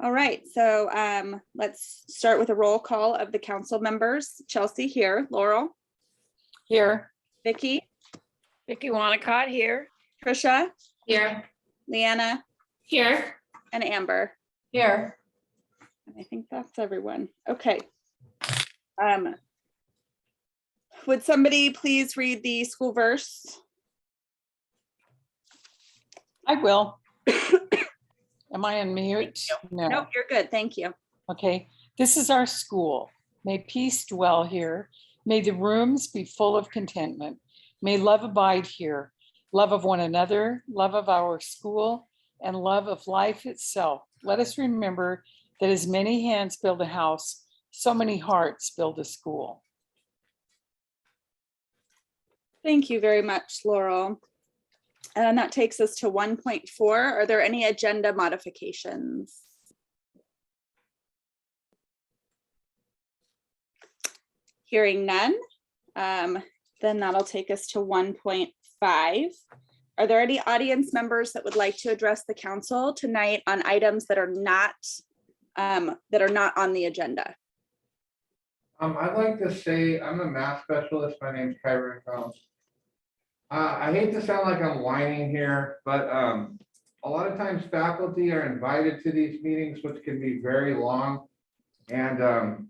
All right, so let's start with a roll call of the council members. Chelsea here, Laurel, Here. Vicky, Wanacott here. Trisha, Here. Leanna, Here. and Amber. Here. And I think that's everyone. Okay. Would somebody please read the school verse? I will. Am I on mute? No. Nope, you're good. Thank you. Okay. This is our school. May peace dwell here. May the rooms be full of contentment. May love abide here. Love of one another, love of our school, and love of life itself. Let us remember that as many hands build a house, so many hearts build a school. Thank you very much, Laurel. And that takes us to 1.4. Are there any agenda modifications? Hearing none, then that'll take us to 1.5. Are there any audience members that would like to address the council tonight on items that are not on the agenda? I'd like to say I'm a math specialist. My name's Kyron Counsel. I hate to sound like I'm whining here, but a lot of times faculty are invited to these meetings, which can be very long. And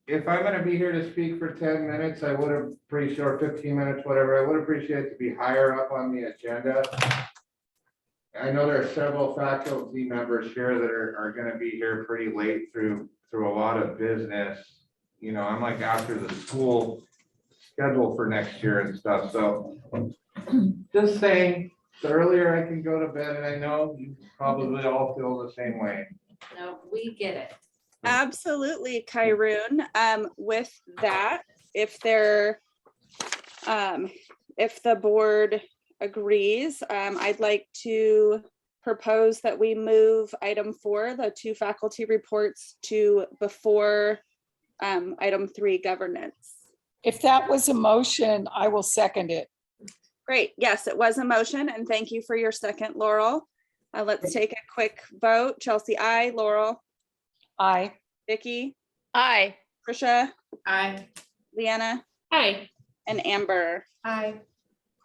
if I'm going to be here to speak for 10 minutes, I would appreciate, or 15 minutes, whatever, I would appreciate to be higher up on the agenda. I know there are several faculty members here that are going to be here pretty late through a lot of business. You know, I'm like after the school schedule for next year and stuff. So just saying, the earlier I can go to bed, and I know you probably all feel the same way. No, we get it. Absolutely, Kyron. With that, if the board agrees, I'd like to propose that we move item 4, the 2 faculty reports, to before item 3, governance. If that was a motion, I will second it. Great. Yes, it was a motion, and thank you for your second, Laurel. Let's take a quick vote. Chelsea, aye. Laurel, Aye. Vicky, Aye. Trisha, Aye. Leanna, Aye. and Amber. Aye.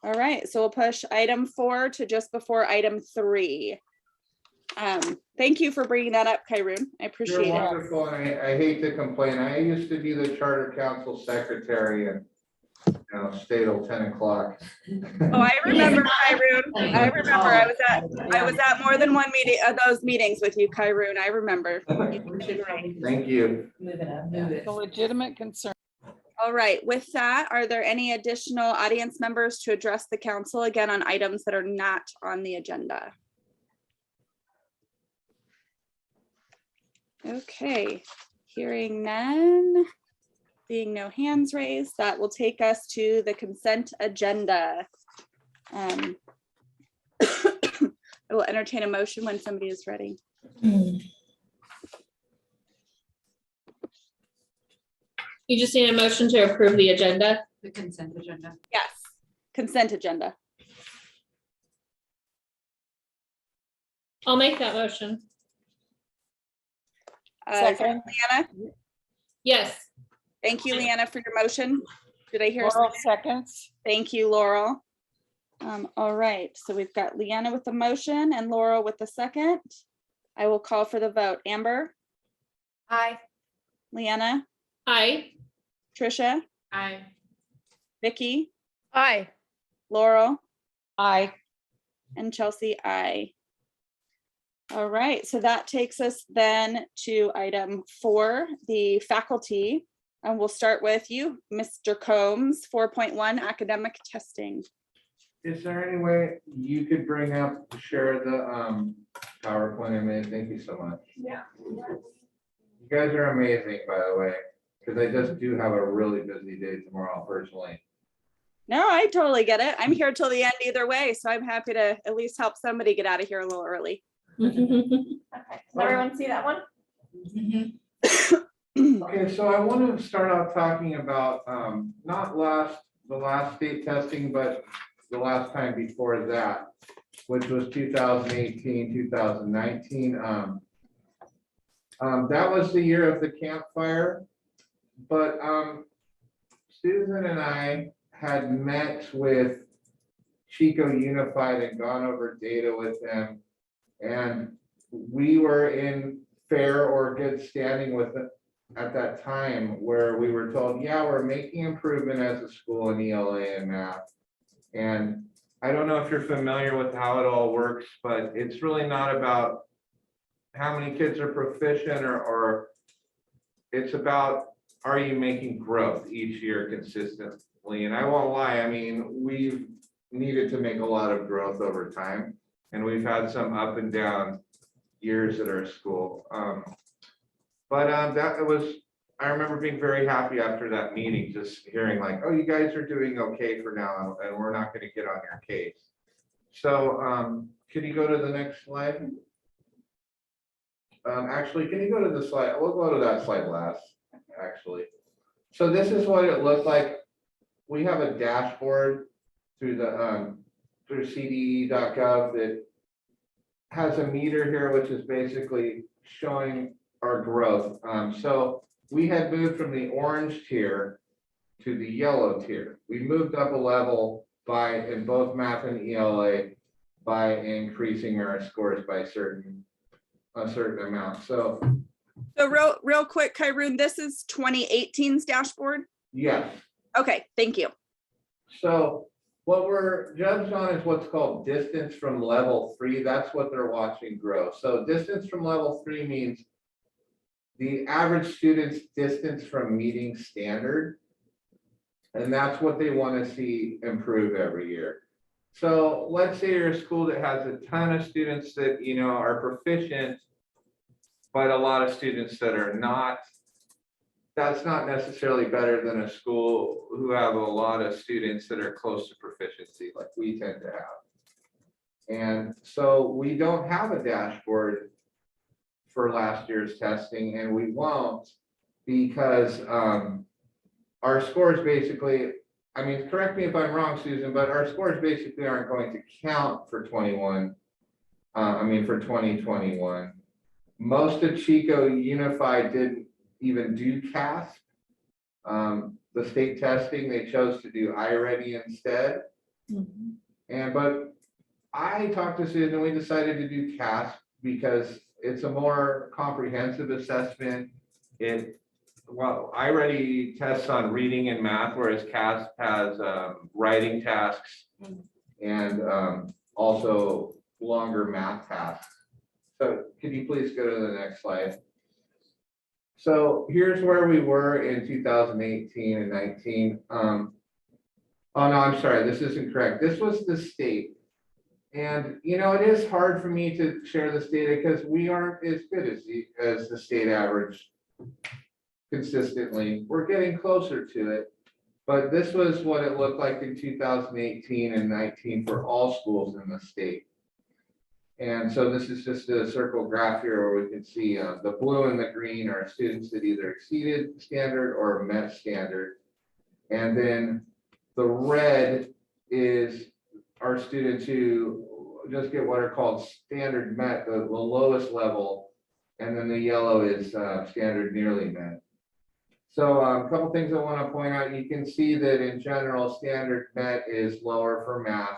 All right, so we'll push item 4 to just before item 3. Thank you for bringing that up, Kyron. I appreciate You're it. wonderful, and I hate to complain. I used to be the charter council secretary and stayed till 10 o'clock. Oh, I remember, Kyron. I remember. I was at more than one meeting of those meetings with you, Kyron. I remember. Thank you. It's a legitimate concern. All right, with that, are there any additional audience members to address the council again on items that are not on the agenda? Okay, hearing none, seeing no hands raised, that will take us to the consent agenda. I will entertain a motion when somebody is ready. You just need a motion to approve the agenda. The consent agenda. Yes, consent agenda. I'll make that motion. Second. Leanna, Yes. thank you, Leanna, for your motion. Did I hear? Laurel seconds. Thank you, Laurel. All right, so we've got Leanna with the motion and Laurel with the second. I will call for the vote. Amber, Aye. Leanna, Aye. Trisha, Aye. Vicky, Aye. Laurel, Aye. and Chelsea, aye. All right, so that takes us then to item 4, the faculty. And we'll start with you, Mr. Combs, 4.1 academic testing. Is there any way you could bring up, share the PowerPoint I made? Thank you so much. Yeah. You guys are amazing, by the way, because I just do have a really busy day tomorrow personally. No, I totally get it. I'm here till the end either way, so I'm happy to at least help somebody get out of here a little early. Okay, does everyone see that one? Okay, so I want to start out talking about not the last state testing, but the last time before that, which was 2018, 2019. That was the year of the campfire, but Susan and I had met with Chico Unified and gone over data with them. And we were in fair or good standing with it at that time, where we were told, yeah, we're making improvement as a school in ELA and math. And I don't know if you're familiar with how it all works, but it's really not about how many kids are proficient, or it's about, are you making growth each year consistently? And I won't lie, I mean, we've needed to make a lot of growth over time, and we've had some up and down years at our school. That was, I remember being very happy after that meeting, just hearing like, oh, you guys are doing okay for now, and we're not going to get on your case. So can you go to the next slide? Actually, can you go to the slide? We'll go to that slide last, actually. So this is what it looked like. We have a dashboard through the through cde.gov that has a meter here, which is basically showing our growth. So we had moved from the orange tier to the yellow tier. We moved up a level in both math and ELA by increasing our scores by a certain amount. So real quick, Kyrune, this is 2018's dashboard. yes. Okay, thank you. So what we're judged on is what's called distance from level 3. That's what they're watching grow. So distance from level 3 means the average student's distance from meeting standard. And that's what they want to see improve every year. So let's say you're a school that has a ton of students that, you know, are proficient, but a lot of students that are not. That's not necessarily better than a school who have a lot of students that are close to proficiency, like we tend to have. And so we don't have a dashboard for last year's testing, and we won't, because our scores basically, I mean, correct me if I'm wrong, Susan, but our scores basically aren't going to count for 2021. Most of Chico Unified didn't even do CASP. The state testing, they chose to do iReady instead. But I talked to Susan and we decided to do CASP because it's a more comprehensive assessment. iReady tests on reading and math, whereas CASP has writing tasks and also longer math tasks. So could you please go to the next slide? So here's where we were in 2018 and 19. Oh no, I'm sorry, this isn't correct. This was the state. And you know, it is hard for me to share this data because we aren't as good as the state average consistently. We're getting closer to it. But this was what it looked like in 2018 and 19 for all schools in the state. And so this is just a circle graph here where we can see the blue and the green are students that either exceeded standard or met standard. And then the red is our students who just get what are called standard met, the lowest level. And then the yellow is standard nearly met. So a couple things I want to point out. You can see that in general, standard met is lower for math.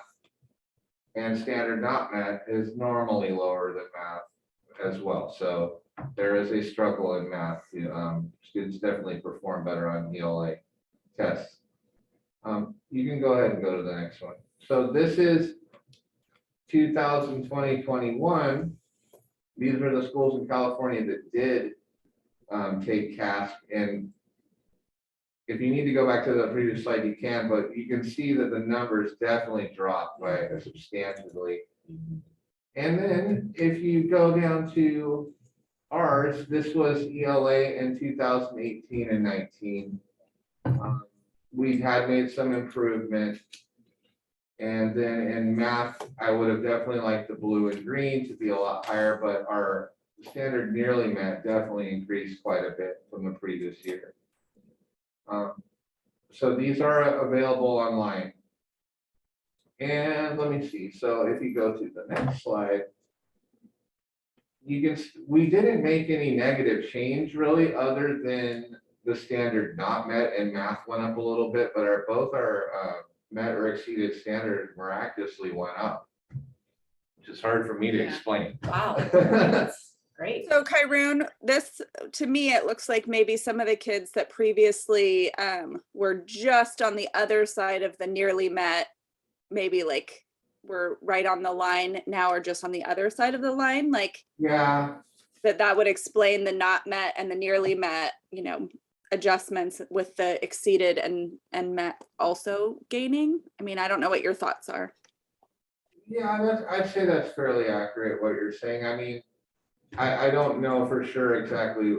And standard not met is normally lower than math as well. So there is a struggle in math. Students definitely perform better on ELA tests. You can go ahead and go to the next one. So this is 2020-21. These are the schools in California that did take CASP. And if you need to go back to the previous slide, you can, but you can see that the numbers definitely dropped by substantially. And then if you go down to ours, this was ELA in 2018 and 19. We had made some improvement. And then in math, I would have definitely liked the blue and green to be a lot higher, but our standard nearly met definitely increased quite a bit from the previous year. So these are available online. And let me see. So if you go to the next slide, we didn't make any negative change really, other than the standard not met and math went up a little bit, but both our met or exceeded standard miraculously went up, which is hard for me to Yeah. explain. Wow. That's great. So Kyron, this, to me, it looks like maybe some of the kids that previously were just on the other side of the nearly met, maybe like were right on the line now are just on the other side of the line, like Yeah, that would explain the not met and the nearly met, adjustments with the exceeded and met also gaining. I mean, I don't know what your thoughts are. yeah, I'd say that's fairly accurate what you're saying. I mean, I don't know for sure exactly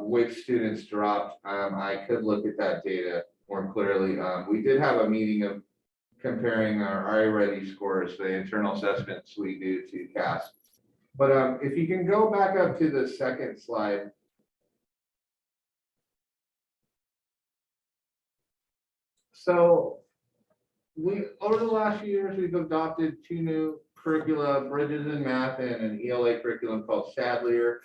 which students dropped. I could look at that data more clearly. We did have a meeting of comparing our iReady scores, the internal assessments we do to CAS. But if you can go back up to the second slide. So over the last few years, we've adopted 2 new curricula, Bridges in Math and an ELA curriculum called Sadlier.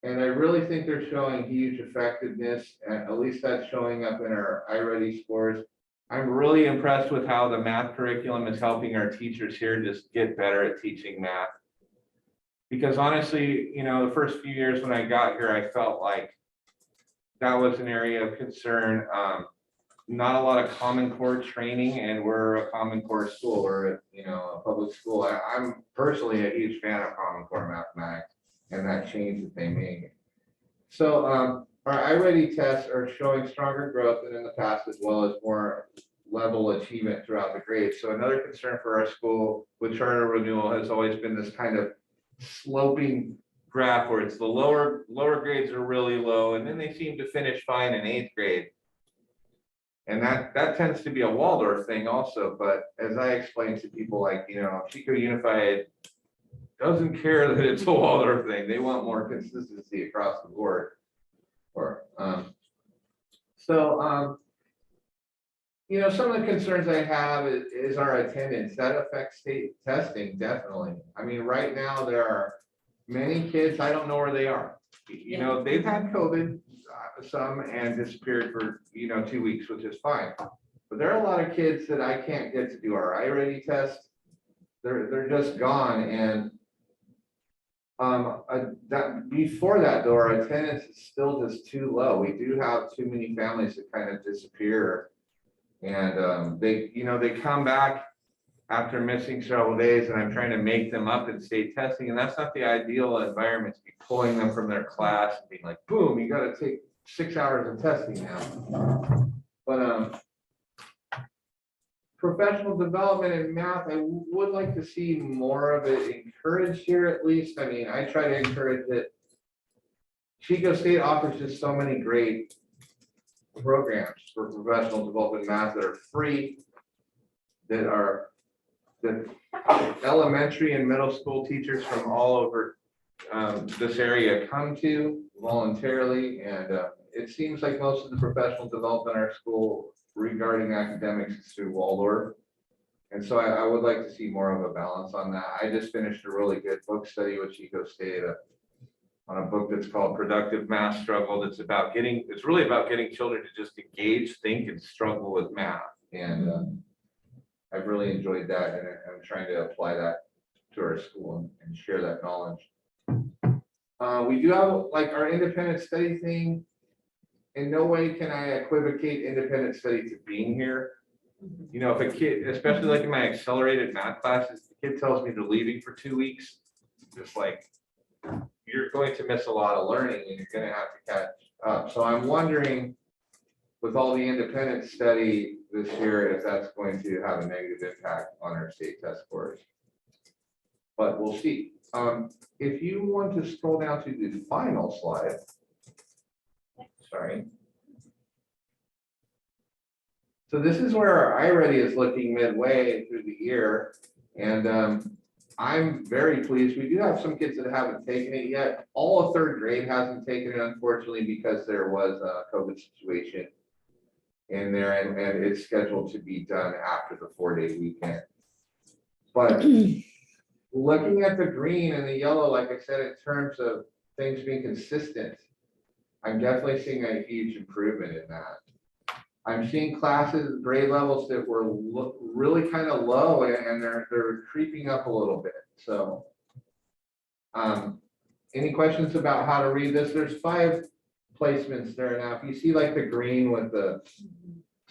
And I really think they're showing huge effectiveness, at least that's showing up in our iReady scores. I'm really impressed with how the math curriculum is helping our teachers here just get better at teaching math. Because honestly, the first few years when I got here, I felt like that was an area of concern. Not a lot of Common Core training, and we're a Common Core school. We're a public school. I'm personally a huge fan of Common Core mathematics and that change that they made. So our iReady tests are showing stronger growth than in the past, as well as more level achievement throughout the grades. So another concern for our school with charter renewal has always been this kind of sloping graph where it's the lower grades are really low, and then they seem to finish fine in 8th grade. And that tends to be a Waldorf thing also. But as I explained to people, like, Chico Unified doesn't care that it's a Waldorf thing. They want more consistency across the board. Some of the concerns I have is our attendance. That affects state testing, definitely. I mean, right now there are many kids, I don't know where they are. They've had COVID, some, and disappeared for 2 weeks, which is fine. But there are a lot of kids that I can't get to do our iReady test. They're just gone. And before that though, our attendance is still just too low. We do have too many families that kind of disappear, and they come back after missing several days, and I'm trying to make them up in state testing, and that's not the ideal environment, to be pulling them from their class and being like, boom, you got to take 6 hours of testing now. But professional development in math, I would like to see more of it encouraged here, at least. I mean, I try to encourage it. Chico State offers just so many great programs for professional development math that are free, that elementary and middle school teachers from all over this area come to voluntarily. And it seems like most of the professional development in our school regarding academics is through Waldorf. And so I would like to see more of a balance on that. I just finished a really good book study with Chico State on a book that's called Productive Math Struggle. It's really about getting children to just engage, think, and struggle with math. And I've really enjoyed that, and I'm trying to apply that to our school and share that knowledge. We do have like our independent study thing. In no way can I equivocate independent study to being here. If a kid, especially like in my accelerated math classes, the kid tells me they're leaving for 2 weeks, just like, you're going to miss a lot of learning and you're going to have to catch up. So I'm wondering, with all the independent study this year, if that's going to have a negative impact on our state test scores. But we'll see. If you want to scroll down to the final slide. Sorry. So this is where our iReady is looking midway through the year. And I'm very pleased. We do have some kids that haven't taken it yet. All of 3rd grade hasn't taken it, unfortunately, because there was a COVID situation in there, and it's scheduled to be done after the 4-day weekend. But looking at the green and the yellow, like I said, in terms of things being consistent, I'm definitely seeing a huge improvement in that. I'm seeing classes, grade levels that were really kind of low, and they're creeping up a little bit. So, any questions about how to read this? There's 5 placements there now. If you see like the green with the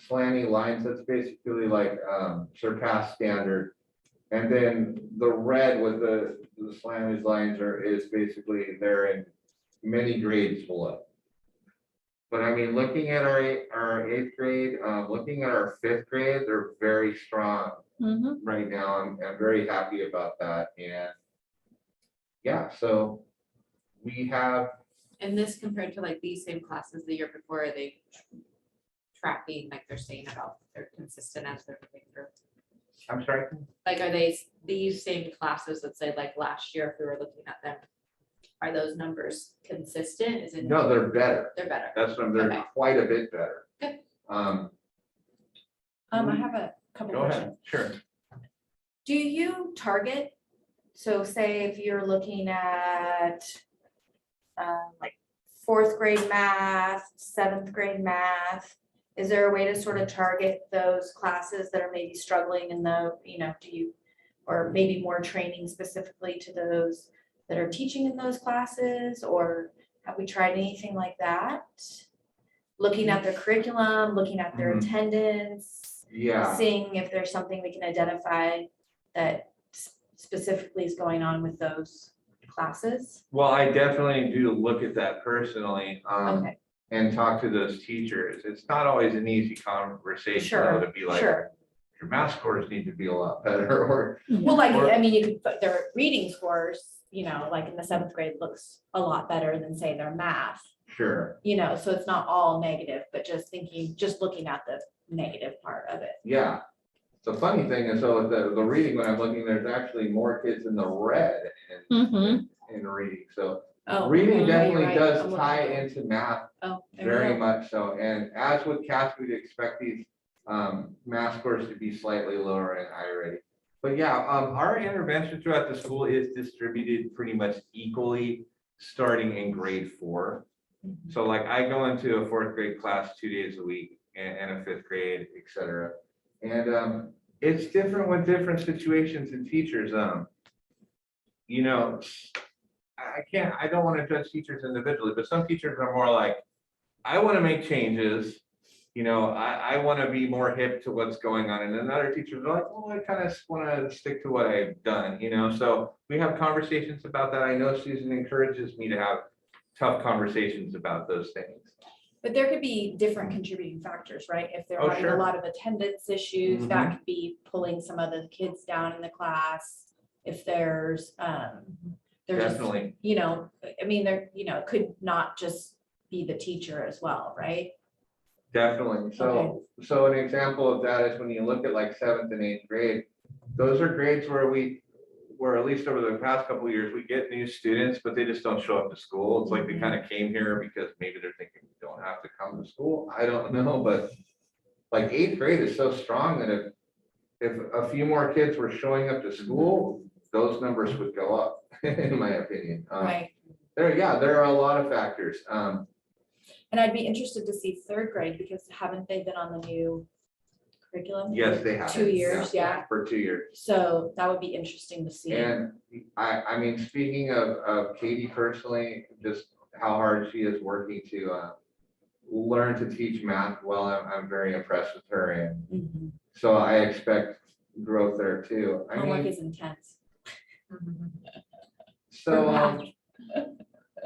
slanty lines, that's basically like surpass standard. And then the red with the slanted lines is basically they're in many grades below. But I mean, looking at our 8th grade, looking at our 5th grade, they're very strong right now. I'm very happy about that. And yeah, so we have. And this compared to like these same classes the year before, are they tracking, like they're saying about they're consistent as they're moving through? I'm sorry. Like, are they these same classes that say like last year, if we were looking at them, are those numbers consistent? Is it? No, they're better. They're better. That's when they're Okay. quite a bit better. Good. I have a couple Go questions. ahead. Sure. Do you target, so say if you're looking at like 4th grade math, 7th grade math, is there a way to sort of target those classes that are maybe struggling in the, do you, or maybe more training specifically to those that are teaching in those classes, or have we tried anything like that? Looking at their curriculum, looking at their attendance, Yeah. seeing if there's something we can identify that specifically is going on with those classes? Well, I definitely do look at that personally. Okay, And talk to those teachers. It's not always an easy conversation though, sure, to be like, sure. your math scores need to be a lot better, or Well, like, Or- I mean, you could put their reading scores, like in the 7th grade looks a lot better than say their math, sure. so it's not all negative, but just looking at the negative part of it. Yeah. The funny thing is, so the reading, when I'm looking, there's actually more kids in the red in reading. So Oh, reading you're definitely right. does I'm looking tie at it. into math Oh, there we very go. much so. And as with CAS, we'd expect these math scores to be slightly lower in I-rating. But yeah, our intervention throughout the school is distributed pretty much equally, starting in grade 4. So like I go into a 4th grade class 2 days a week and a 5th grade, et cetera. And it's different with different situations and teachers. I don't want to judge teachers individually, but some teachers are more like, I want to make changes. I want to be more hip to what's going on. And then other teachers are like, well, I kind of want to stick to what I've done, so we have conversations about that. I know Susan encourages me to have tough conversations about those things. But there could be different contributing factors, right? If they're Oh, having sure. a lot of attendance issues, that could be pulling some of the kids down in the class. If there's, there's just, Definitely. I mean, it could not just be the teacher as well, right? Definitely. So an example of that is when you look at like 7th and 8th grade, those are grades where at least over the past couple of years, we get new students, but they just don't show up to school. It's like they kind of came here because maybe they're thinking we don't have to come to school. I don't know, but like 8th grade is so strong that if a few more kids were showing up to school, those numbers would go up, in my opinion. Right. There are a lot of factors. And I'd be interested to see 3rd grade because haven't they been on the new curriculum? Yes, for they have. 2 years, yeah. For 2 years. So that would be interesting to see. And I mean, speaking of Katie personally, just how hard she is working to learn to teach math well, I'm very impressed with her. And Mhm. so I expect growth there too. I Homework mean, is intense. so, math.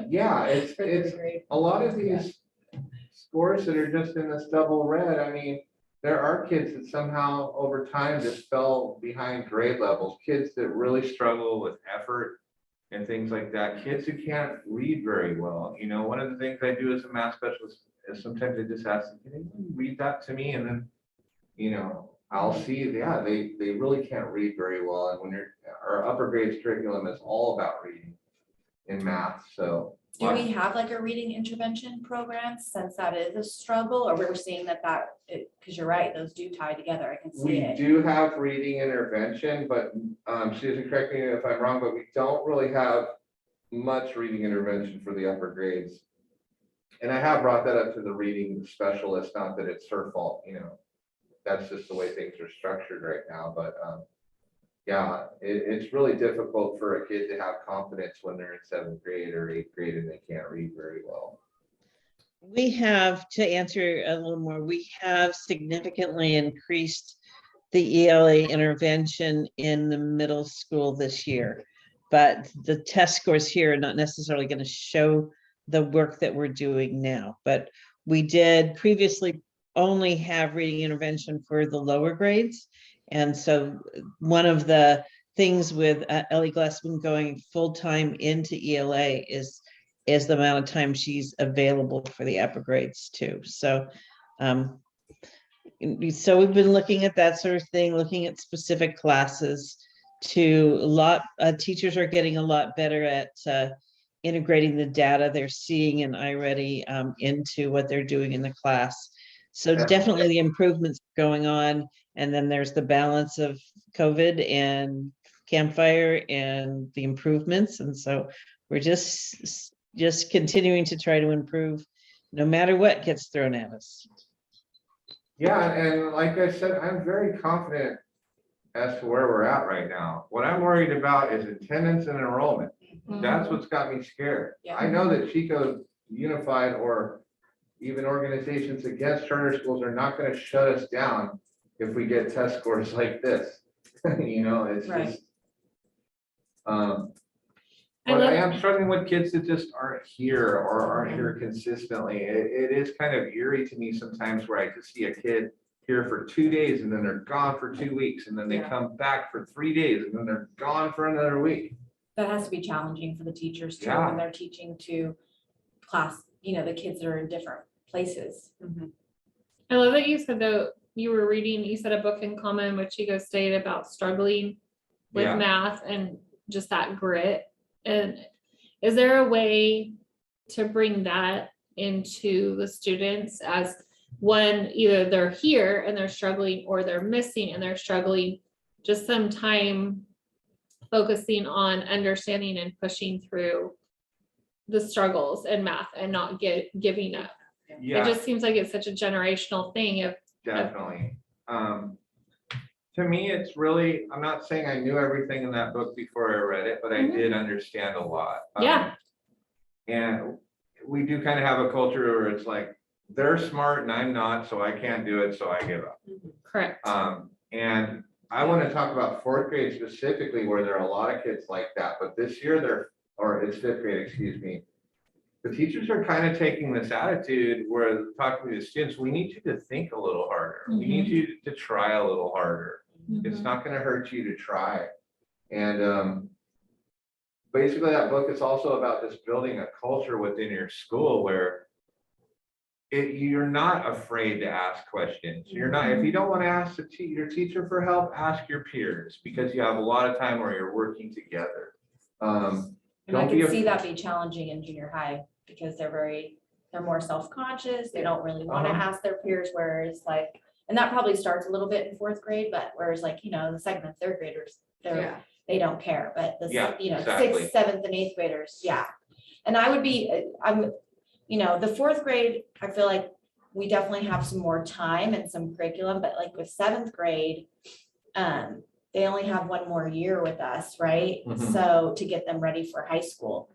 yeah, For 3rd it's grade. a lot of these scores that are just in this double red. I mean, there are kids that somehow over time just fell behind grade levels, kids that really struggle with effort and things like that, kids who can't read very well. One of the things I do as a math specialist is sometimes I just ask them, can you read that to me? And then, I'll see, they really can't read very well. And when our upper grades curriculum is all about reading in math. So Do we have like a reading intervention program since that is a struggle, or we're seeing that because you're right, those do tie together, I can see We it. do have reading intervention, but Susan, correct me if I'm wrong, but we don't really have much reading intervention for the upper grades. And I have brought that up to the reading specialist, not that it's her fault, you know, that's just the way things are structured right now, but yeah, it's really difficult for a kid to have confidence when they're in 7th grade or 8th grade and they can't read very well. We have, to answer a little more, we have significantly increased the ELA intervention in the middle school this year. But the test scores here are not necessarily going to show the work that we're doing now. But we did previously only have reading intervention for the lower grades. And so one of the things with Ellie Glassman going full-time into ELA is the amount of time she's available for the upper grades too. So so we've been looking at that sort of thing, looking at specific classes. Teachers are getting a lot better at integrating the data they're seeing in iReady into what they're doing in the class. So definitely the improvements going on. And then there's the balance of COVID and Campfire and the improvements. And so we're just continuing to try to improve no matter what gets thrown at us. Yeah, and like I said, I'm very confident as to where we're at right now. What I'm worried about is attendance and enrollment. That's what's got me scared. Yeah. I know that Chico Unified or even organizations against charter schools are not going to shut us down if we get test scores like this. You know, it's Right. just but I am struggling with kids that just aren't here or aren't here consistently. It is kind of eerie to me sometimes where I just see a kid here for 2 days and then they're gone for 2 weeks and then they Yeah. come back for 3 days and then they're gone for another week. That has to be challenging for the teachers too, Yeah. when they're teaching to class, the kids that are in different places. I love that you said though, you said a book in common with Chico State about struggling with Yeah. math and just that grit. And is there a way to bring that into the students as one, either they're here and they're struggling or they're missing and they're struggling, just some time focusing on understanding and pushing through the struggles in math and not giving up. It Yeah, just seems like it's such a generational thing of definitely. To me, it's really, I'm not saying I knew everything in that book before I read it, but I Mhm. did understand a lot. Yeah. And we do kind of have a culture where it's like, they're smart and I'm not, so I can't do it, so I give up. correct. And I want to talk about 4th grade specifically, where there are a lot of kids like that, but this year it's 5th grade, excuse me. The teachers are kind of taking this attitude where they're talking to the students, we need you to think a little harder. We need you to try a little harder. It's not going to hurt you to try. And basically that book is also about just building a culture within your school where you're not afraid to ask questions. You're not, if you don't want to ask your teacher for help, ask your peers, because you have a lot of time where you're working together. And I Don't can be see that be challenging in junior high because they're more self-conscious. They don't really want to ask their peers, whereas like, and that probably starts a little bit in 4th grade, but whereas like, the 2nd and 3rd graders, they don't care, but the, Yeah, 6th, exactly. 7th and 8th graders, yeah. And I would be, the 4th grade, I feel like we definitely have some more time and some curriculum, but like with 7th grade, they only have 1 more year with us, right? Mhm. So to get them ready for high school.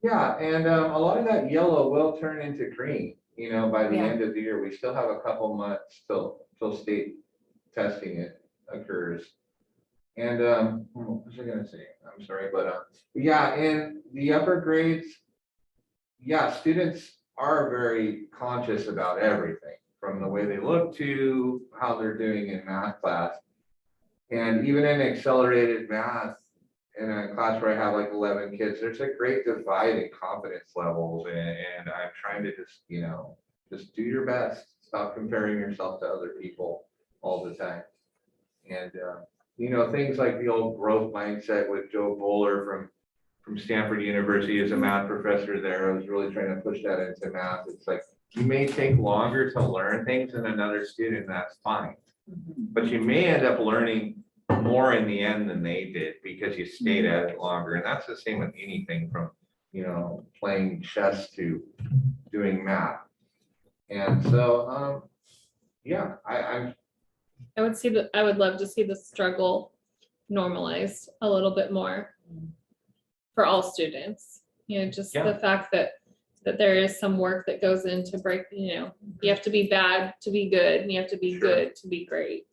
Yeah, and a lot of that yellow will turn into green, by the Yeah. end of the year. We still have a couple months till state testing occurs. And what was I gonna say? I'm sorry, but yeah, in the upper grades, yeah, students are very conscious about everything, from the way they look to how they're doing in math class. And even in accelerated math, in a class where I have like 11 kids, there's a great divide in confidence levels. And I'm trying to just do your best. Stop comparing yourself to other people all the time. And, things like the old growth mindset with Joe Bowler from from Stanford University as a math professor there. I was really trying to push that into math. It's like, you may take longer to learn things than another student, that's fine. But you may end up learning more in the end than they did because you stayed at it longer. And that's the same with anything from, playing chess to doing math. And so, yeah, I would love to see the struggle normalized a little bit more for all students. Just the fact that there is some work that goes into you have to be bad to be good, and you have to be good to be great.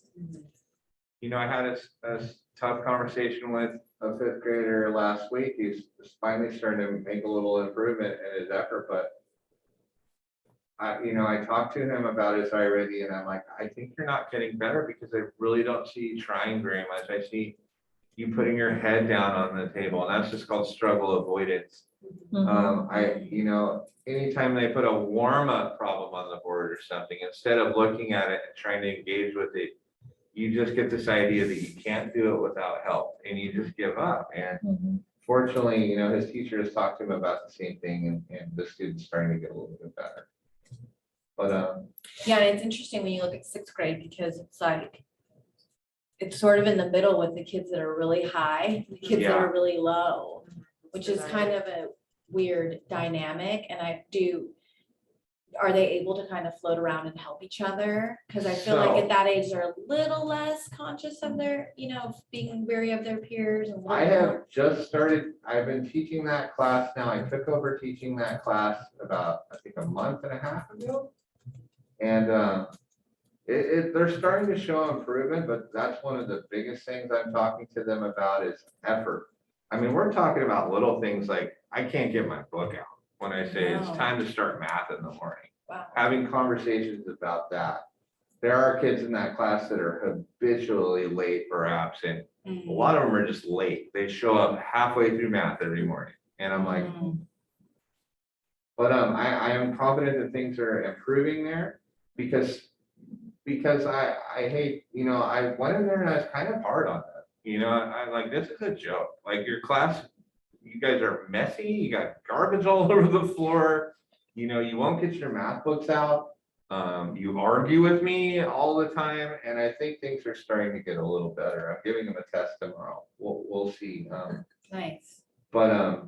I had a tough conversation with a 5th grader last week. He's finally starting to make a little improvement in his effort, but I talked to him about his iReady, and I'm like, I think you're not getting better because I really don't see you trying very much. I see you putting your head down on the table, and that's just called struggle avoidance. Anytime they put a warm-up problem on the board or something, instead of looking at it and trying to engage with it, you just get this idea that you can't do it without help, and you just give up. And fortunately, his teacher has talked to him about the same thing, and the student's starting to get a little bit better. But yeah, and it's interesting when you look at 6th grade, because it's sort of in the middle with the kids that are really high, the kids that are really low, which is kind of a weird dynamic. And are they able to kind of float around and help each other? Because I feel like at that age, they're a little less conscious of their, being wary of their peers. And I have just started, I've been teaching that class now. I took over teaching that class about, I think, a month and a half ago. And they're starting to show improvement, but that's one of the biggest things I'm talking to them about is effort. I mean, we're talking about little things like, I can't get my book out when I say it's time to start math in the morning. Wow. Having conversations about that. There are kids in that class that are habitually late or absent. A lot of them are just late. They show up halfway through math every morning. And I'm like, but I am confident that things are improving there because I hate, I went in there and I was kind of hard on them. I'm like, this is a joke. Like, your class, you guys are messy. You got garbage all over the floor. You won't get your math books out. You argue with me all the time. And I think things are starting to get a little better. I'm giving them a test tomorrow. We'll see. Nice. But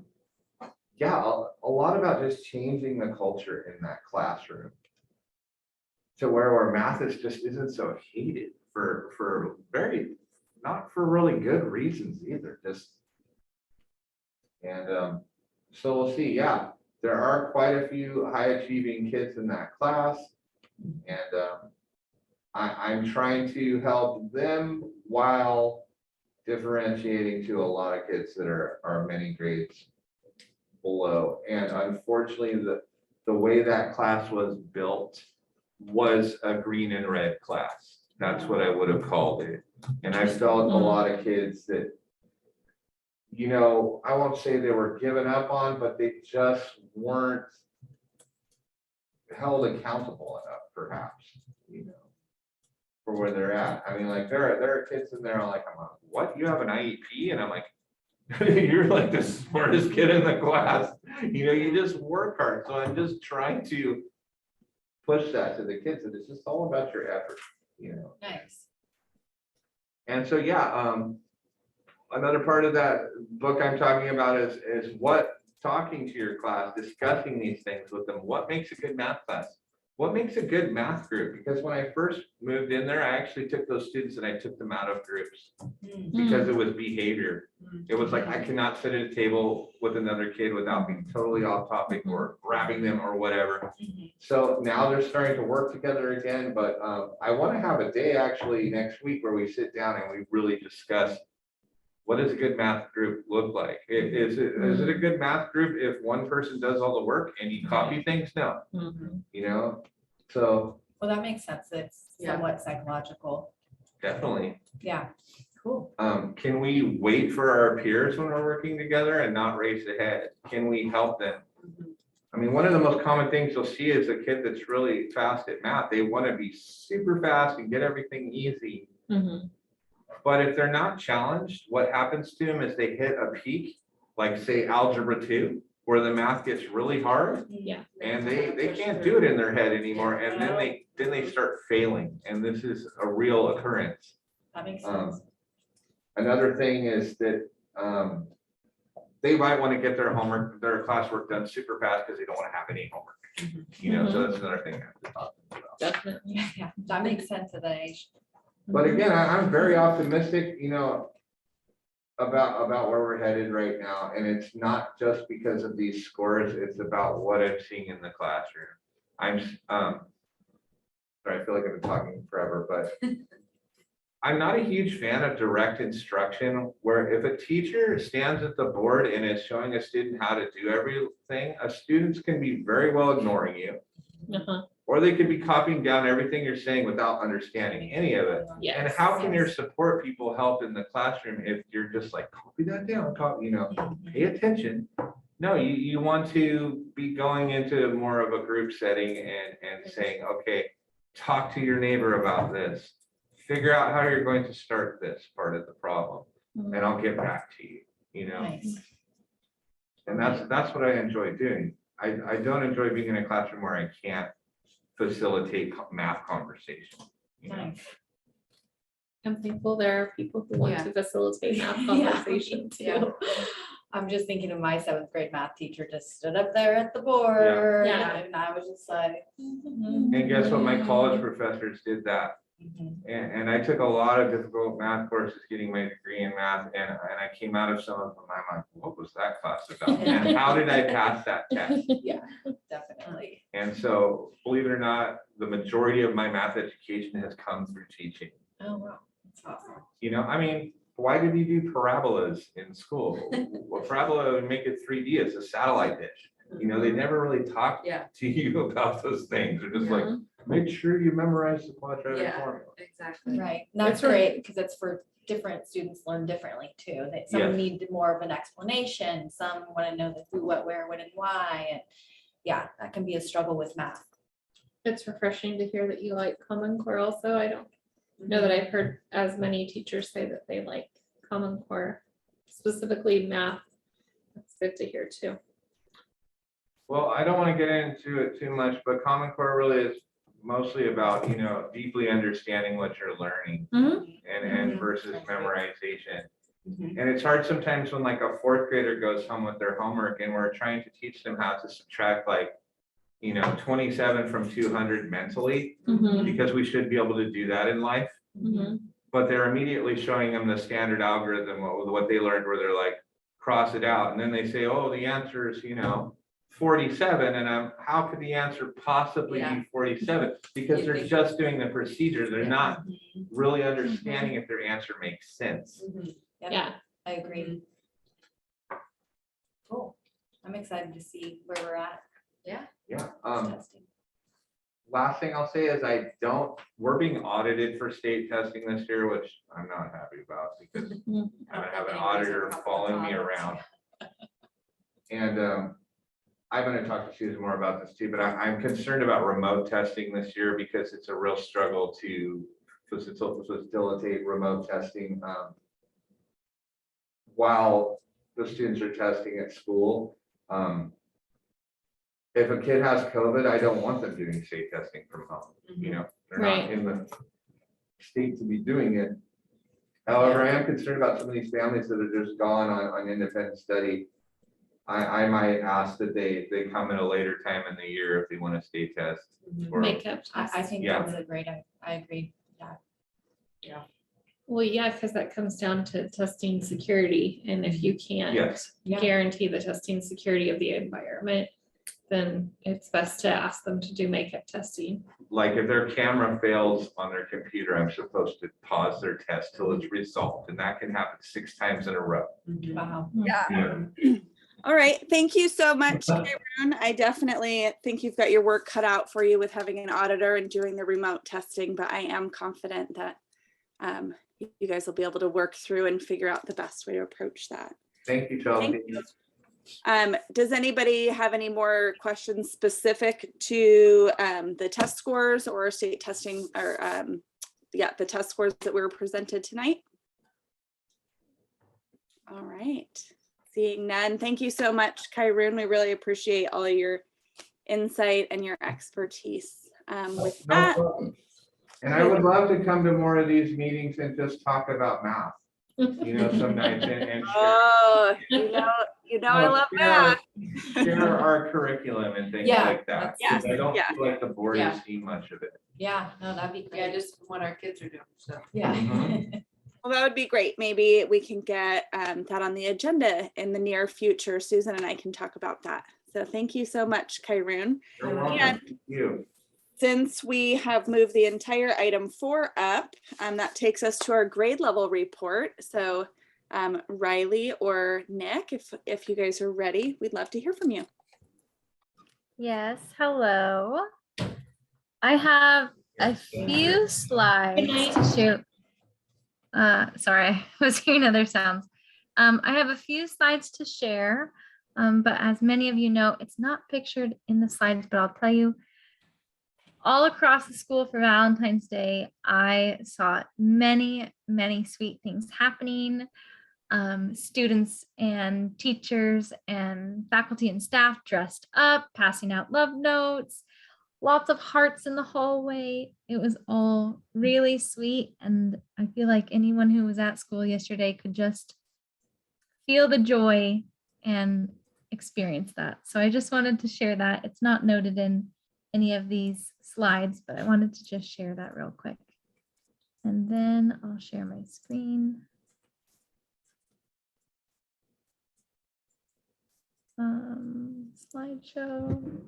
yeah, a lot about just changing the culture in that classroom to where math isn't so hated for not for really good reasons either. So we'll see. Yeah, there are quite a few high achieving kids in that class, and I'm trying to help them while differentiating to a lot of kids that are many grades below. And unfortunately, the way that class was built was a green and red class. That's what I would have called it. And I felt a lot of kids that, I won't say they were given up on, but they just weren't held accountable enough, perhaps, for where they're at. I mean, like, there are kids in there like, I'm like, what? You have an IEP? And I'm like, you're like the smartest kid in the class. You just work hard. So I'm just trying to push that to the kids, and it's just all about your effort, Nice. And so, yeah, another part of that book I'm talking about is what talking to your class, discussing these things with them. What makes a good math class? What makes a good math group? Because when I first moved in there, I actually took those students and I took them out of groups because it was behavior. It was like, I cannot sit at a table with another kid without being totally off topic or grabbing them or whatever. So now they're starting to work together again, but I want to have a day actually next week where we sit down and we really discuss, what does a good math group look like? Is it a good math group if one person does all the work and you copy things? No. So. Well, that makes sense. It's somewhat psychological. Definitely. Yeah, cool. Can we wait for our peers when we're working together and not race ahead? Can we help them? I mean, one of the most common things you'll see is a kid that's really fast at math. They want to be super fast and get everything easy. But if they're not challenged, what happens to them is they hit a peak like say algebra 2, where the math gets really hard Yeah. and they can't do it in their head anymore. And then they start failing. And this is a real occurrence. That makes sense. Another thing is that they might want to get their homework, their classwork done super fast because they don't want to have any homework. You know, so that's another thing I have to talk about. Definitely. Yeah, that makes sense at that age. But again, I'm very optimistic, you know, about where we're headed right now. And it's not just because of these scores, it's about what I'm seeing in the classroom. Sorry, I feel like I've been talking forever, but I'm not a huge fan of direct instruction, where if a teacher stands at the board and is showing a student how to do everything, students can be very well ignoring you, Uh-huh. or they could be copying down everything you're saying without understanding any of it. And Yes. how can your support people help in the classroom if you're just like, copy that down, you know, pay attention? No, you want to be going into more of a group setting and saying, okay, talk to your neighbor about this. Figure out how you're going to start this part of the problem, and I'll get back to you, you know? Nice. And that's what I enjoy doing. I don't enjoy being in a classroom where I can't facilitate math conversation. You know? Nice. I'm thankful there are people who want Yeah. to facilitate math Yeah, conversation yeah. too. I'm just thinking of my 7th grade math teacher just stood up there at the board. Yeah. And I was just like. And guess what? My college professors did that. Mhm. And I took a lot of difficult math courses getting my degree in math, and I came out of some of them, I'm like, what was that class about? And how did I pass that test? Yeah, definitely. And so, believe it or not, the majority of my math education has come through teaching. Oh, wow. That's awesome. You know, I mean, why did you do parabolas in school? Well, parabola would make it 3D, it's a satellite dish. You know, they never really talked Yeah. to you about those things. They're just like, Yeah. make sure you memorize the quadratic Yeah. formula. Exactly. Right. And that's It's for- great because it's for different students learn differently too. That some Yes. need more of an explanation, some want to know the who, what, where, when, and why. And yeah, that can be a struggle with math. It's refreshing to hear that you like Common Core also. I don't know that I've heard as many teachers say that they like Common Core, specifically math. That's good to hear too. Well, I don't want to get into it too much, but Common Core really is mostly about, you know, deeply understanding what you're learning and versus memorization. Mhm. And it's hard sometimes when like a 4th grader goes home with their homework and we're trying to teach them how to subtract like, you know, 27 from 200 mentally, because we should be able to do that in life. But they're immediately showing them the standard algorithm, what they learned, where they're like, cross it out. And then they say, oh, the answer is, you know, 47. And how could the answer possibly Yeah. be 47? Because You they're think- just doing the procedure. They're Yeah. not really understanding if their answer makes sense. Yep, Yeah. I agree. Cool. I'm excited to see where we're at. Yeah. with testing. Last thing I'll say is we're being audited for state testing this year, which I'm not happy about because I have an auditor following me around. And I'm going to talk to Susan more about this too, but I'm concerned about remote testing this year because it's a real struggle to facilitate remote testing while the students are testing at school. If a kid has COVID, I don't want them doing state testing from home. You know, they're not Right. in the state to be doing it. However, I am concerned about some of these families that are just gone on independent study. I might ask that they come at a later time in the year if they want to state test. or- Makeup. I think Yeah. that's a great, I agree. Well, yeah, because that comes down to testing security. And if you can't Yes, Yeah. guarantee the testing security of the environment, then it's best to ask them to do makeup testing. like if their camera fails on their computer, I'm supposed to pause their test till it's resolved, and that can happen 6 times in a row. Wow. Yeah. All right. Thank you so much, Karen. I definitely think you've got your work cut out for you with having an auditor and doing the remote testing, but I am confident that you guys will be able to work through and figure out the best way to approach that. Thank you, Chelsea. Thank you. Does anybody have any more questions specific to the test scores or state testing or the test scores that were presented tonight? All right. Seeing none, thank you so much, Kyron. We really appreciate all of your insight and your expertise. With No that, problem. And I would love to come to more of these meetings and just talk about math, some nights and share. oh, I love that. Share our curriculum and things Yeah, like that. that's- Because I don't yeah. feel like the board Yeah. has seen much of it. Yeah, no, that'd be great. Yeah, just what our kids are doing, so. Yeah. Mhm. Well, that would be great. Maybe we can get that on the agenda in the near future. Susan and I can talk about that. So thank you so much, Kyron. You're welcome. Yeah. Thank you. Since we have moved the entire item 4 up, that takes us to our grade level report. So Riley or Nick, if you guys are ready, we'd love to hear from you. Yes, hello. I have a few slides to share. Sorry, I was hearing other sounds. I have a few slides to share, but as many of you know, it's not pictured in the slides, but I'll tell you, all across the school for Valentine's Day, I saw many, many sweet things happening. Students and teachers and faculty and staff dressed up, passing out love notes, lots of hearts in the hallway. It was all really sweet. And I feel like anyone who was at school yesterday could just feel the joy and experience that. So I just wanted to share that. It's not noted in any of these slides, but I wanted to just share that real quick. And then I'll share my screen. Slideshow.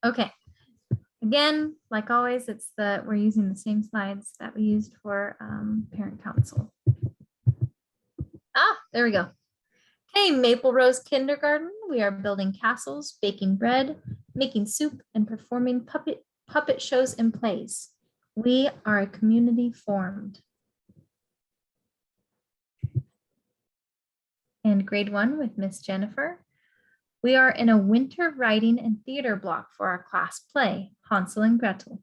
Okay. Again, like always, we're using the same slides that we used for parent council. There we go. Okay, Maple Rose Kindergarten. We are building castles, baking bread, making soup, and performing puppet shows and plays. We are a community formed. And grade 1 with Miss Jennifer. We are in a winter writing and theater block for our class play, Hansel and Gretel.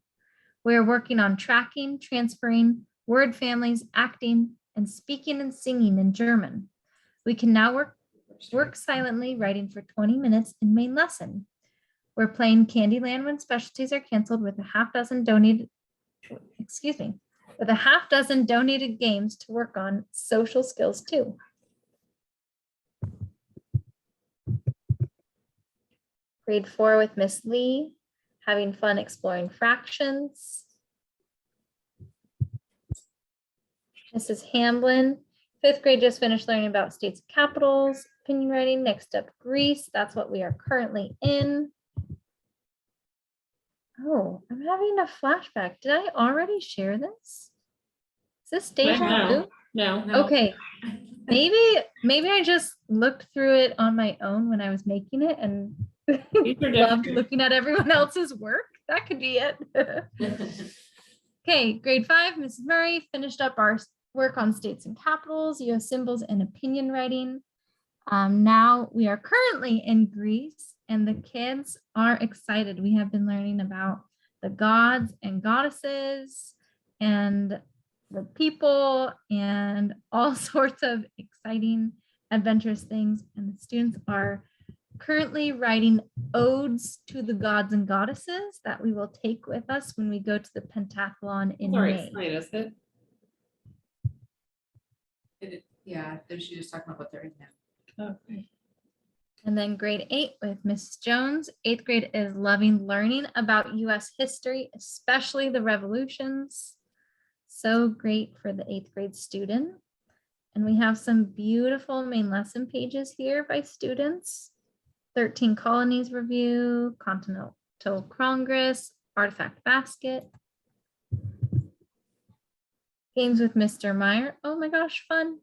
We are working on tracking, transferring, word families, acting, and speaking and singing in German. We can now work silently, writing for 20 minutes in main lesson. We're playing Candyland when specialties are canceled with a half dozen donated games to work on social skills too. Grade 4 with Miss Lee, having fun exploring fractions. Mrs. Hamblin, 5th grade just finished learning about states and capitals, opinion writing. Next up, Greece. That's what we are currently in. Oh, I'm having a flashback. Did I already share this? Is this deja vu? No. Okay, maybe I just looked through it on my own when I was making it and These are loved different. looking at everyone else's work. That could be it. Okay, grade 5, Mrs. Murray finished up our work on states and capitals, US symbols, and opinion writing. Now we are currently in Greece and the kids are excited. We have been learning about the gods and goddesses and the people and all sorts of exciting, adventurous things. And the students are currently writing odes to the gods and goddesses that we will take with us when we go to the pentathlon in May. Sorry, is it? Yeah, she's just talking about what they're in now. Okay. And then grade 8 with Mrs. Jones. 8th grade is loving learning about US history, especially the revolutions. So great for the 8th grade student. And we have some beautiful main lesson pages here by students. 13 colonies review, Continental Congress, artifact basket. Games with Mr. Meyer. Oh my gosh, fun.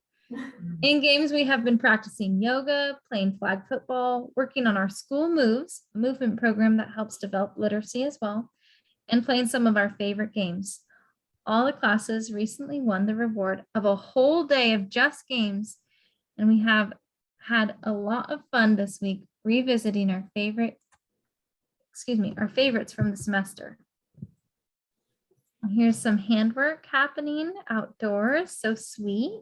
In games, we have been practicing yoga, playing flag football, working on our school moves, a movement program that helps develop literacy as well, and playing some of our favorite games. All the classes recently won the reward of a whole day of just games, and we have had a lot of fun this week revisiting our favorites from the semester. Here's some handwork happening outdoors, so sweet.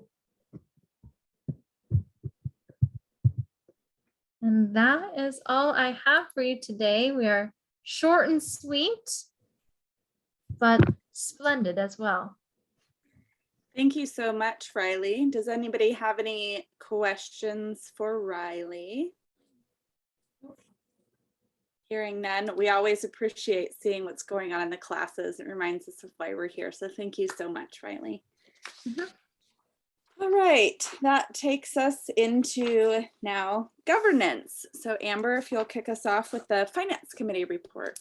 And that is all I have for you today. We are short and sweet, but splendid as well. Thank you so much, Riley. Does anybody have any questions for Riley? Hearing none, we always appreciate seeing what's going on in the classes. It reminds us of why we're here. So thank you so much, Riley. Mhm. All right, that takes us into now governance. So Amber, if you'll kick us off with the Finance Committee report.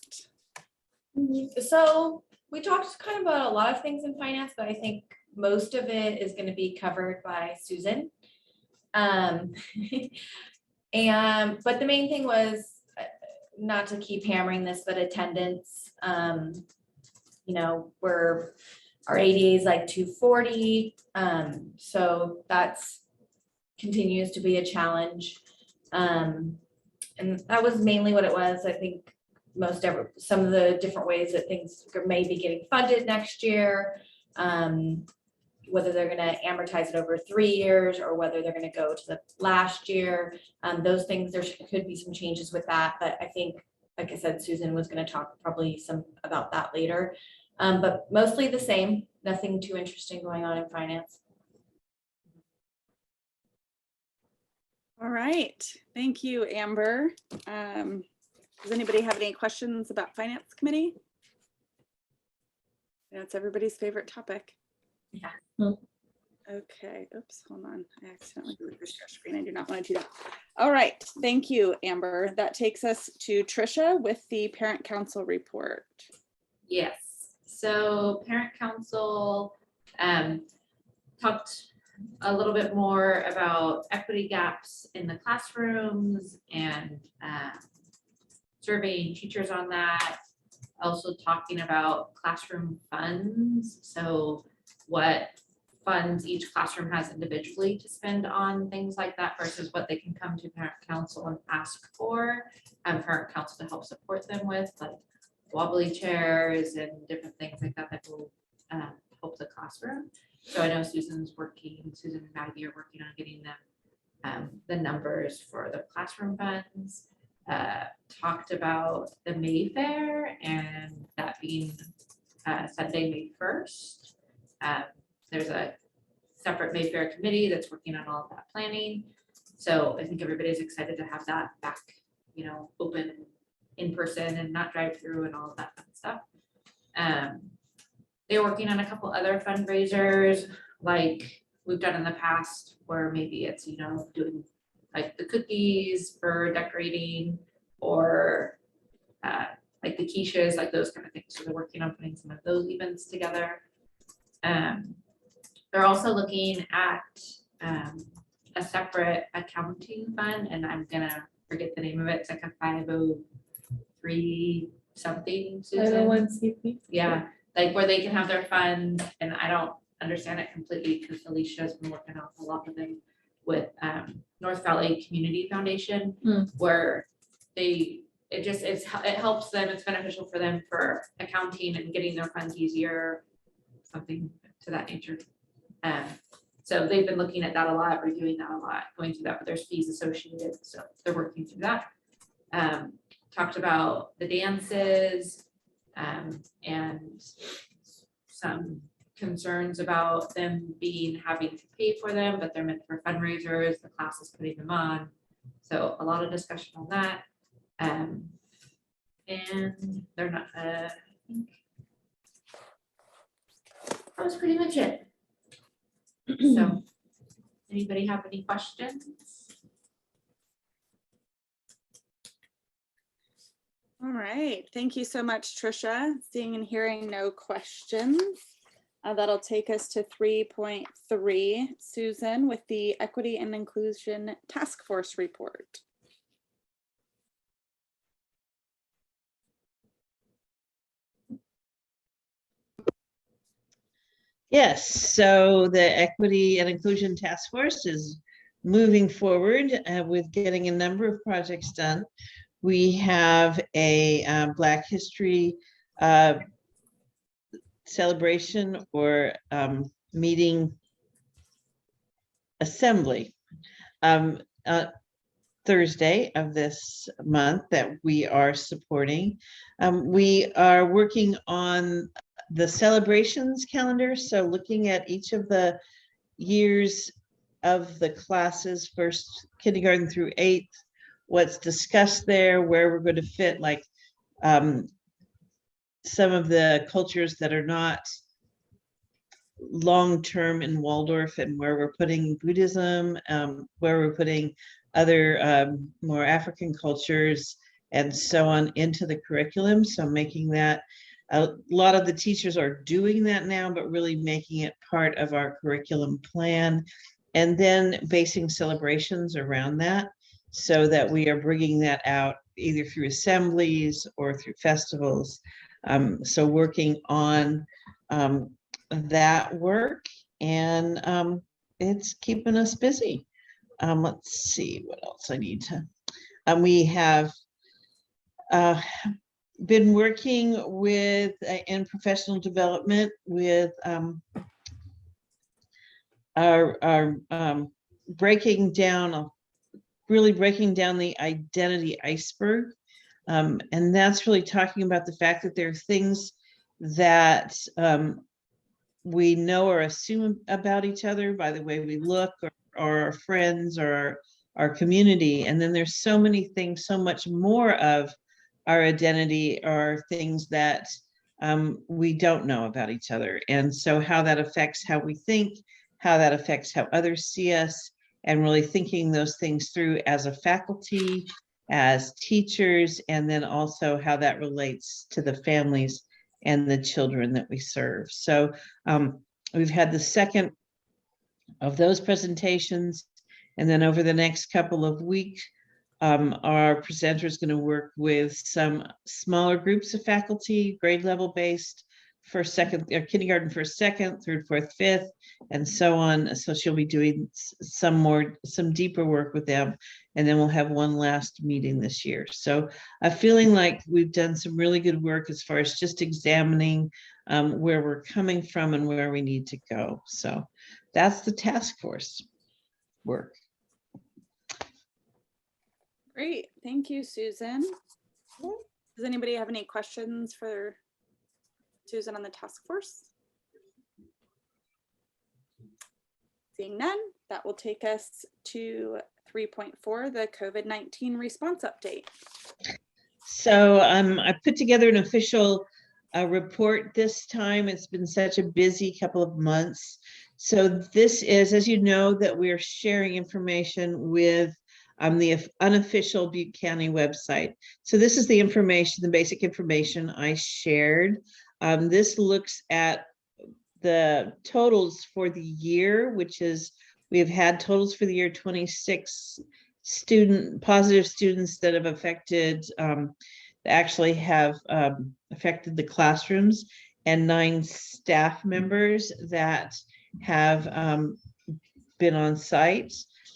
So we talked kind of about a lot of things in finance, but I think most of it is going to be covered by Susan. And but the main thing was not to keep hammering this, but attendance. You know, our ADA is like 240. So that's continues to be a challenge. And that was mainly what it was. I think some of the different ways that things may be getting funded next year, whether they're going to amortize it over 3 years or whether they're going to go to the last year. Those things, there could be some changes with that, but I think, like I said, Susan was going to talk probably some about that later. But mostly the same, nothing too interesting going on in finance. All right, thank you, Amber. Does anybody have any questions about Finance Committee? That's everybody's favorite topic. Yeah. Okay, oops, hold on. I accidentally moved the share screen. I do not want to do that. All right, thank you, Amber. That takes us to Trisha with the Parent Council report. Yes, so Parent Council talked a little bit more about equity gaps in the classrooms and surveying teachers on that. Also talking about classroom funds. So what funds each classroom has individually to spend on things like that versus what they can come to Parent Council and ask for, and Parent Council to help support them with, like wobbly chairs and different things like that that will help the classroom. So I know Susan and Maggie are working on getting them the numbers for the classroom funds. Talked about the Mayfair and that being Sunday, May 1st. There's a separate Mayfair committee that's working on all of that planning. So I think everybody's excited to have that back, you know, open in person and not drive through and all of that fun stuff. They're working on a couple other fundraisers like we've done in the past where maybe it's, you know, doing like the cookies for decorating or like the quiches, like those kind of things. So they're working on putting some of those events together. They're also looking at a separate accounting fund, and I'm gonna forget the name of it. It's like a 503 something. Susan. Yeah, like where they can have their funds, and I don't understand it completely because Alicia's been working on a lot of them with North Valley Community Foundation, where it helps them. It's beneficial for them for accounting and getting their funds easier, something to that nature. So they've been looking at that a lot, reviewing that a lot, going through that, but there's fees associated. So they're working through that. Talked about the dances and some concerns about them having to pay for them, but they're meant for fundraisers, the class is putting them on. So a lot of discussion on that. And they're not, I think that was pretty much it. So anybody have any questions? All right, thank you so much, Trisha. Seeing and hearing no questions. That'll take us to 3.3, Susan, with the Equity and Inclusion Task Force report. Yes, so the Equity and Inclusion Task Force is moving forward with getting a number of projects done. We have a Black History celebration or meeting assembly Thursday of this month that we are supporting. We are working on the celebrations calendar. So looking at each of the years of the classes, first kindergarten through 8th, what's discussed there, where we're going to fit, like some of the cultures that are not long-term in Waldorf, and where we're putting Buddhism, where we're putting other more African cultures and so on into the curriculum. So making that, a lot of the teachers are doing that now, but really making it part of our curriculum plan, and then basing celebrations around that, so that we are bringing that out either through assemblies or through festivals. So working on that work, and it's keeping us busy. Let's see what else I need to. We have been working with in professional development with our breaking down, really breaking down the identity iceberg. And that's really talking about the fact that there are things that we know or assume about each other by the way we look, or our friends, or our community. And then there's so many things, so much more of our identity are things that we don't know about each other. And so how that affects how we think, how that affects how others see us, and really thinking those things through as a faculty, as teachers, and then also how that relates to the families and the children that we serve. So we've had the second of those presentations, and then over the next couple of weeks, our presenter is going to work with some smaller groups of faculty, grade level based, first, second, or kindergarten, first, second, third, fourth, fifth, and so on. So she'll be doing some deeper work with them, and then we'll have one last meeting this year. So I'm feeling like we've done some really good work as far as just examining where we're coming from and where we need to go. So that's the task force work. Great, thank you, Susan. Does anybody have any questions for Susan on the task force? Seeing none, that will take us to 3.4, the COVID-19 response update. So I put together an official report this time. It's been such a busy couple of months. So this is, as you know, that we're sharing information with the unofficial Butte County website. So this is the information, the basic information I shared. This looks at the totals for the year, which is, we have had totals for the year 26 positive students that have affected, actually have affected the classrooms, and 9 staff members that have been on site.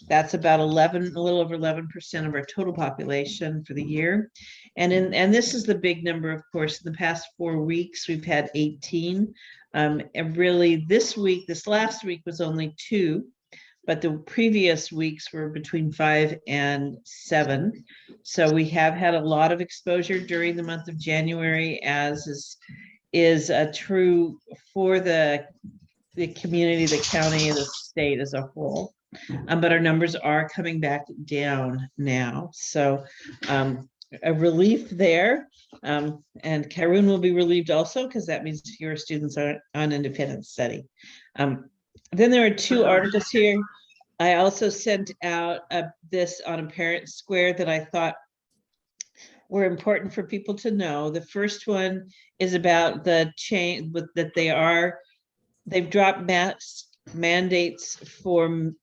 That's about a little over 11% of our total population for the year. And this is the big number, of course. In the past 4 weeks, we've had 18. And really this last week was only 2, but the previous weeks were between 5 and 7. So we have had a lot of exposure during the month of January, as is true for the community, the county, and the state as a whole. But our numbers are coming back down now. So a relief there. And Karun will be relieved also, because that means fewer students are on independent study. Then there are 2 articles here. I also sent out this on a parent square that I thought were important for people to know. The first one is about the change that they've dropped mask mandates for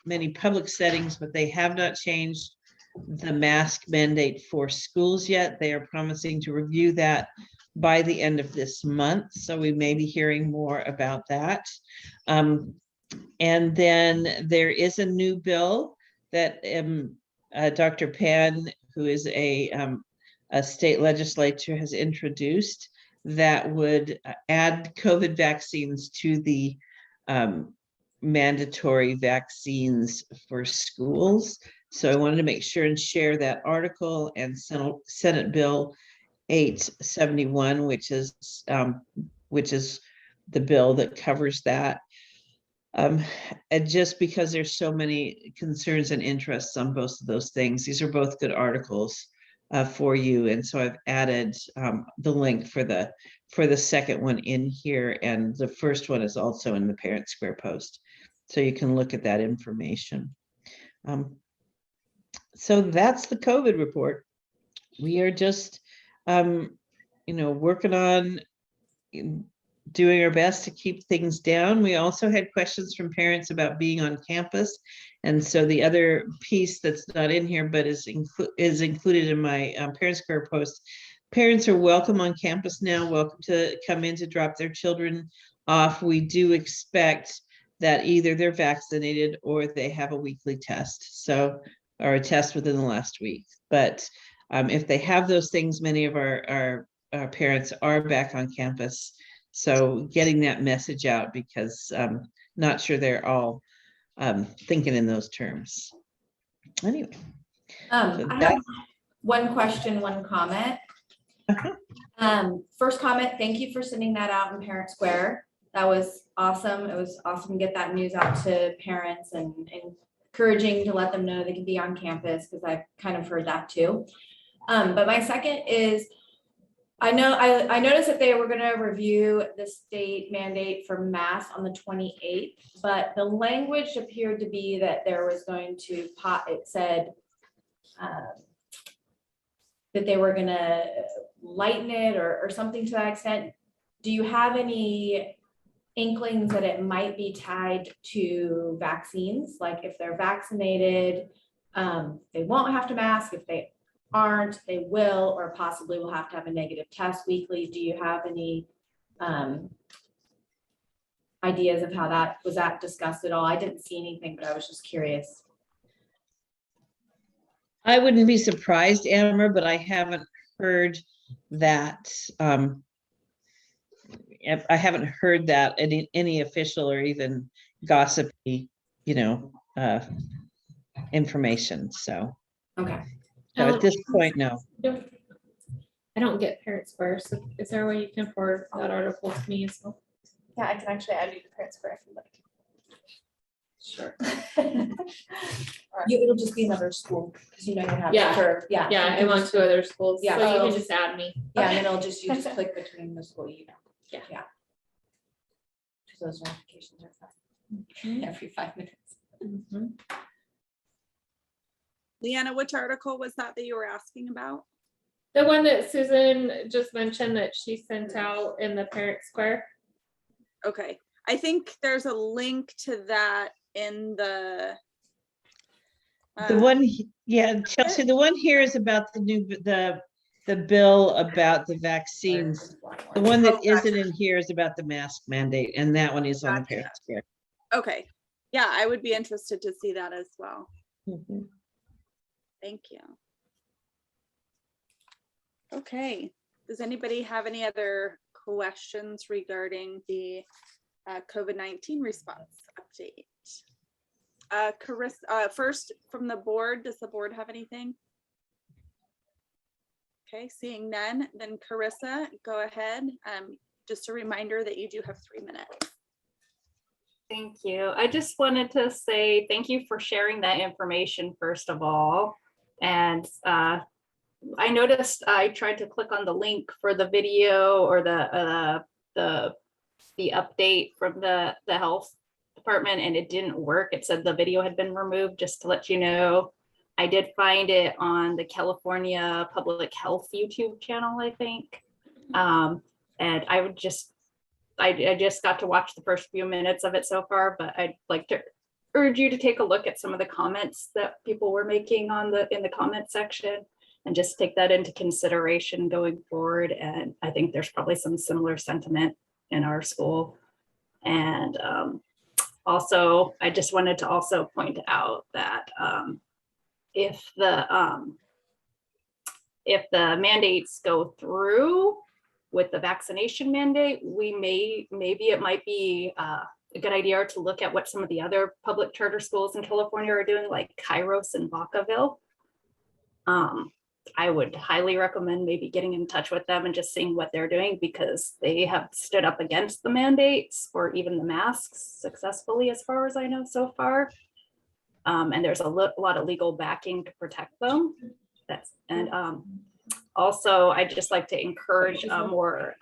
many public settings, but they have not changed the mask mandate for schools yet. They are promising to review that by the end of this month. So we may be hearing more about that. And then there is a new bill that Dr. Pan, who is a state legislature, has introduced that would add COVID vaccines to the mandatory vaccines for schools. So I wanted to make sure and share that article and Senate Bill 871, which is the bill that covers that. And just because there's so many concerns and interests on both of those things, these are both good articles for you. And so I've added the link for the second one in here, and the first one is also in the Parent Square post. So you can look at that information. So that's the COVID report. We are just, working on doing our best to keep things down. We also had questions from parents about being on campus. And so the other piece that's not in here, but is included in my Parent Square post, parents are welcome on campus now, welcome to come in to drop their children off. We do expect that either they're vaccinated or they have a weekly test, or a test within the last week. But if they have those things, many of our parents are back on campus. So getting that message out, because not sure they're all thinking in those terms. Anyway. I have one question, one comment. First comment, thank you for sending that out in Parent Square. That was awesome. It was awesome to get that news out to parents and encouraging to let them know they can be on campus, because I've kind of heard that too. But my second is, I noticed that they were going to review the state mandate for masks on the 28th, but the language appeared to be that there was going to it said that they were going to lighten it or something to that extent. Do you have any inklings that it might be tied to vaccines? Like if they're vaccinated, they won't have to mask. If they aren't, they will, or possibly will have to have a negative test weekly. Do you have any ideas of how that was discussed at all? I didn't see anything, but I was just curious. I wouldn't be surprised, Amber, but I haven't heard that. I haven't heard that any official or even gossipy, information. So. Okay. So at this point, no. I don't get Parent Square, so is there a way you can forward that article to me as well? Yeah, I can actually add you to Parent Square if you like. Sure. It'll just be another school, because you have Yeah. it for, yeah. Yeah, I'm on 2 other schools, Yeah. so you can just add me. Yeah, and then it'll just, you just click between the school, Yeah. Those notifications are fine. Every 5 minutes. Leanna, which article was that you were asking about? The one that Susan just mentioned that she sent out in the Parent Square. Okay, I think there's a link to that in the. The one, Chelsea, the one here is about the bill about the vaccines. The one that isn't in here is about the mask mandate, and that one is on the Parent Square. Okay, yeah, I would be interested to see that as well. Thank you. Okay, does anybody have any other questions regarding the COVID-19 response update? Carissa, first from the board, does the board have anything? Okay, seeing none, then Carissa, go ahead. Just a reminder that you do have 3 minutes. Thank you. I just wanted to say thank you for sharing that information, first of all. And I noticed I tried to click on the link for the video or the update from the health department, and it didn't work. It said the video had been removed, just to let you know. I did find it on the California Public Health YouTube channel, I think. And I just got to watch the first few minutes of it so far, but I'd like to urge you to take a look at some of the comments that people were making in the comment section, and just take that into consideration going forward. And I think there's probably some similar sentiment in our school. And also, I just wanted to also point out that if the mandates go through with the vaccination mandate, maybe it might be a good idea to look at what some of the other public charter schools in California are doing, like Kairos and Vacaville. I would highly recommend maybe getting in touch with them and just seeing what they're doing, because they have stood up against the mandates or even the masks successfully, as far as I know so far. And there's a lot of legal backing to protect them. Also, I'd just like to encourage a more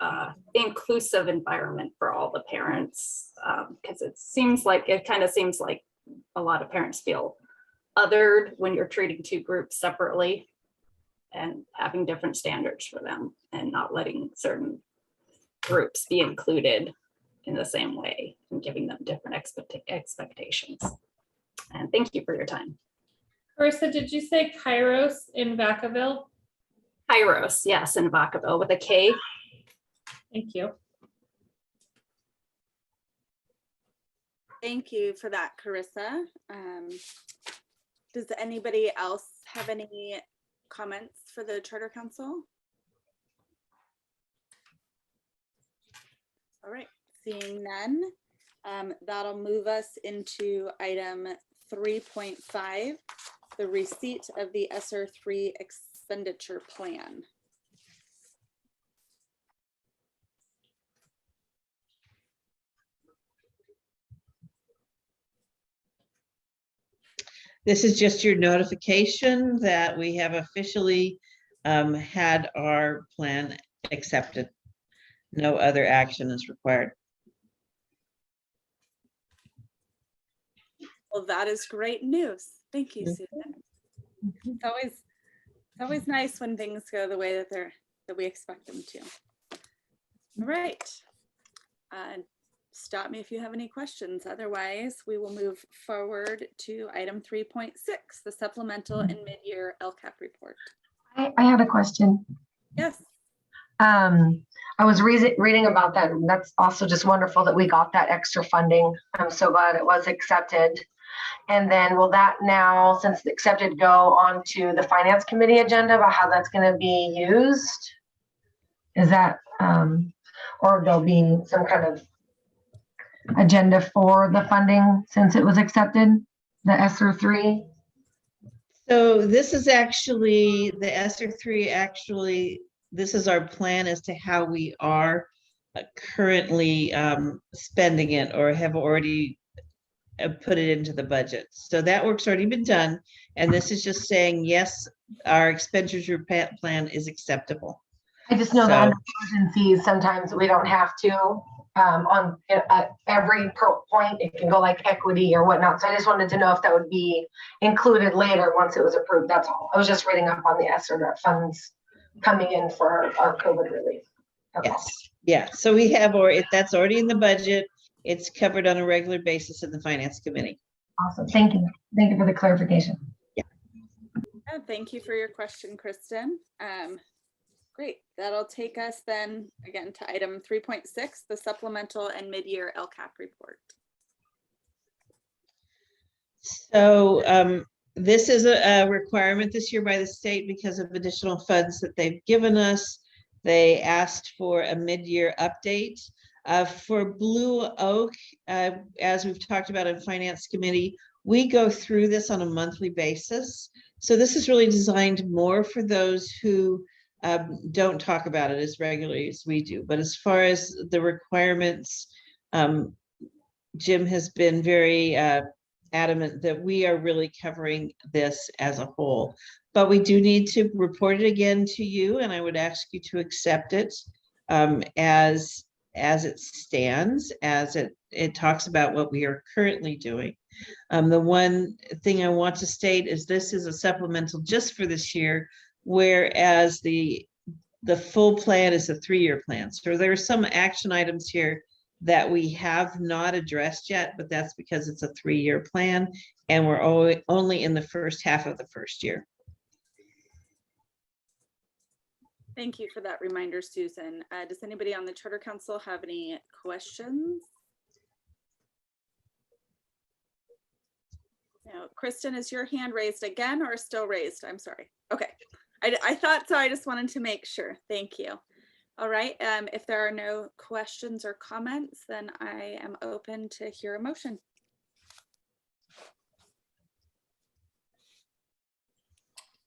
inclusive environment for all the parents, because it kind of seems like a lot of parents feel othered when you're treating two groups separately and having different standards for them and not letting certain groups be included in the same way and giving them different expectations. And thank you for your time. Carissa, did you say Kairos in Vacaville? Kairos, yes, in Vacaville with a K. Thank you. Thank you for that, Carissa. Does anybody else have any comments for the Charter Council? All right, seeing none, that'll move us into item 3.5, the receipt of the ESSER 3 expenditure plan. This is just your notification that we have officially had our plan accepted. No other action is required. Well, that is great news. Thank you, Susan. It's always nice when things go the way that we expect them to. All right. Stop me if you have any questions. Otherwise, we will move forward to item 3.6, the supplemental and mid-year Lcap report. I had a question. Yes. I was reading about that. And that's also just wonderful that we got that extra funding. I'm so glad it was accepted. And then will that now, since it's accepted, go on to the finance committee agenda about how that's going to be used? Is that, or there'll be some kind of agenda for the funding since it was accepted, the ESSER 3? So this is actually the ESSER 3. Actually, this is our plan as to how we are currently spending it or have already put it into the budget. So that work's already been done. And this is just saying, yes, our expenditure plan is acceptable. I just know that under emergencies, sometimes we don't have to on every point. It can go like equity or whatnot. So I just wanted to know if that would be included later once it was approved. That's all. I was just reading up on the ESSER funds coming in for our COVID relief. Okay. Yes. Yeah. So we have, or if that's already in the budget, it's covered on a regular basis in the finance committee. Awesome. Thank you. Thank you for the clarification. Yeah, thank you for your question, Kristen. Great. That'll take us then again to item 3.6, the supplemental and mid-year Lcap report. So this is a requirement this year by the state because of additional funds that they've given us. They asked for a mid-year update. For Blue Oak, as we've talked about in finance committee, we go through this on a monthly basis. So this is really designed more for those who don't talk about it as regularly as we do. But as far as the requirements, Jim has been very adamant that we are really covering this as a whole. But we do need to report it again to you, and I would ask you to accept it as it stands, as it talks about what we are currently doing. The one thing I want to state is this is a supplemental just for this year, whereas the full plan is a 3-year plan. So there are some action items here that we have not addressed yet, but that's because it's a 3-year plan and we're only in the first half of the first year. Thank you for that reminder, Susan. Does anybody on the Charter Council have any questions? No. Kristen, is your hand raised again or still raised? I'm sorry. Okay. I thought so. I just wanted to make sure. Thank you. All right, if there are no questions or comments, then I am open to hear a motion.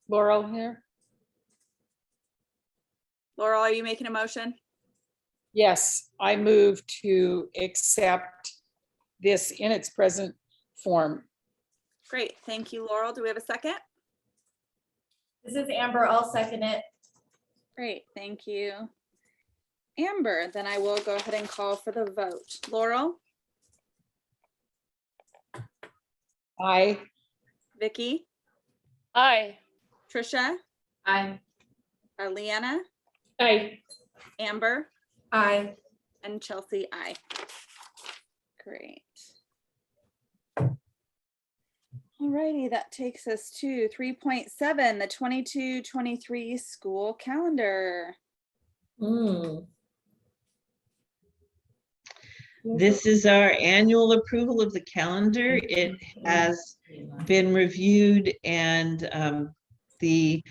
Laurel here. Laurel, are you making a motion? Yes, I move to accept this in its present form. Great, thank you, Laurel. Do we have a second? This is Amber. I'll second it. Great, thank you. Amber, then I will go ahead and call for the vote. Laurel, Aye. Vicky, Aye. Trisha, I, Leanna, Aye. Amber, Aye. and Chelsea, I. Great. Alrighty, that takes us to 3.7, the 22-23 school calendar. This is our annual approval of the calendar. It has been reviewed and the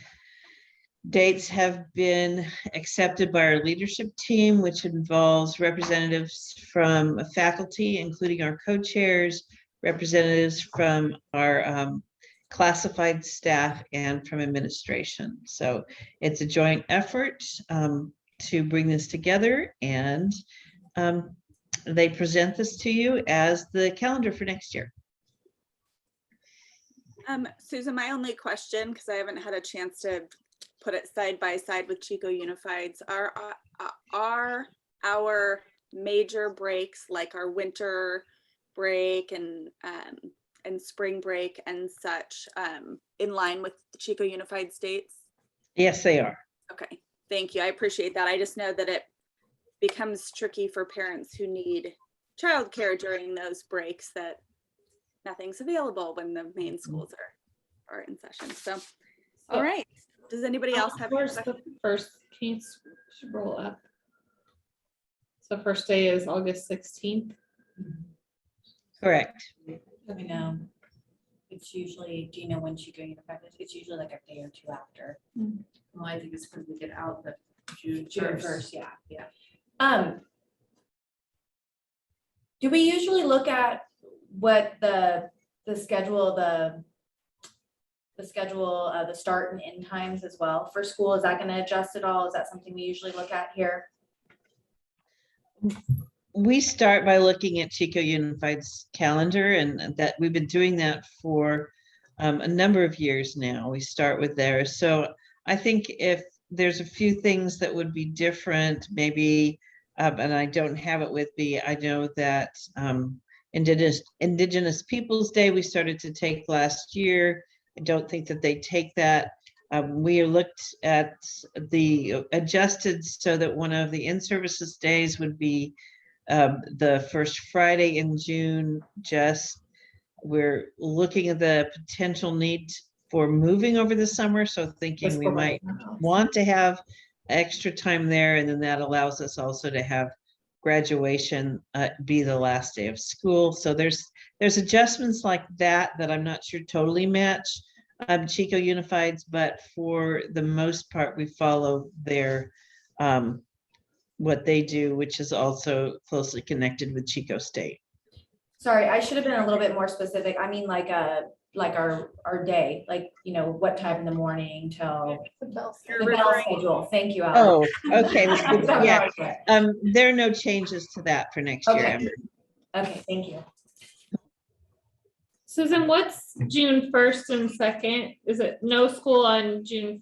dates have been accepted by our leadership team, which involves representatives from faculty, including our co-chairs, representatives from our classified staff, and from administration. So it's a joint effort to bring this together, and they present this to you as the calendar for next year. Susan, my only question, because I haven't had a chance to put it side by side with Chico Unified's, are our major breaks, like our winter break and spring break and such, in line with the Chico Unified states? Yes, they are. Okay, thank you. I appreciate that. I just know that it becomes tricky for parents who need childcare during those breaks, that nothing's available when the main schools are in session. So, all right. Does anybody else have? Where's the first? Can you scroll up? So first day is August 16th. Correct. Let me know. It's usually, do you know when Chico Unified is? It's usually like a day or two after. well, I think it's because we get out the June June 1st. 1st, yeah. Do we usually look at what the schedule, the start and end times as well for school? Is that going to adjust at all? Is that something we usually look at here? We start by looking at Chico Unified's calendar, and that we've been doing that for a number of years now. We start with theirs. So I think if there's a few things that would be different, maybe, and I don't have it with me, I know that Indigenous Peoples Day, we started to take last year. I don't think that they take that. We looked at the adjusted so that one of the in-services days would be the first Friday in June. Just we're looking at the potential need for moving over the summer, so thinking we might want to have extra time there, and then that allows us also to have graduation be the last day of school. So there's adjustments like that I'm not sure totally match Chico Unified's, but for the most part we follow their what they do, which is also closely connected with Chico State. Sorry, I should have been a little bit more specific. I mean, like our day, like, you know, what time in the morning till the bell schedule. Thank you, Alex. Oh, okay. Yeah. There are no changes to that for next year, Okay. Amber. Okay, thank you. Susan, what's June 1st and 2nd? Is it no school on June?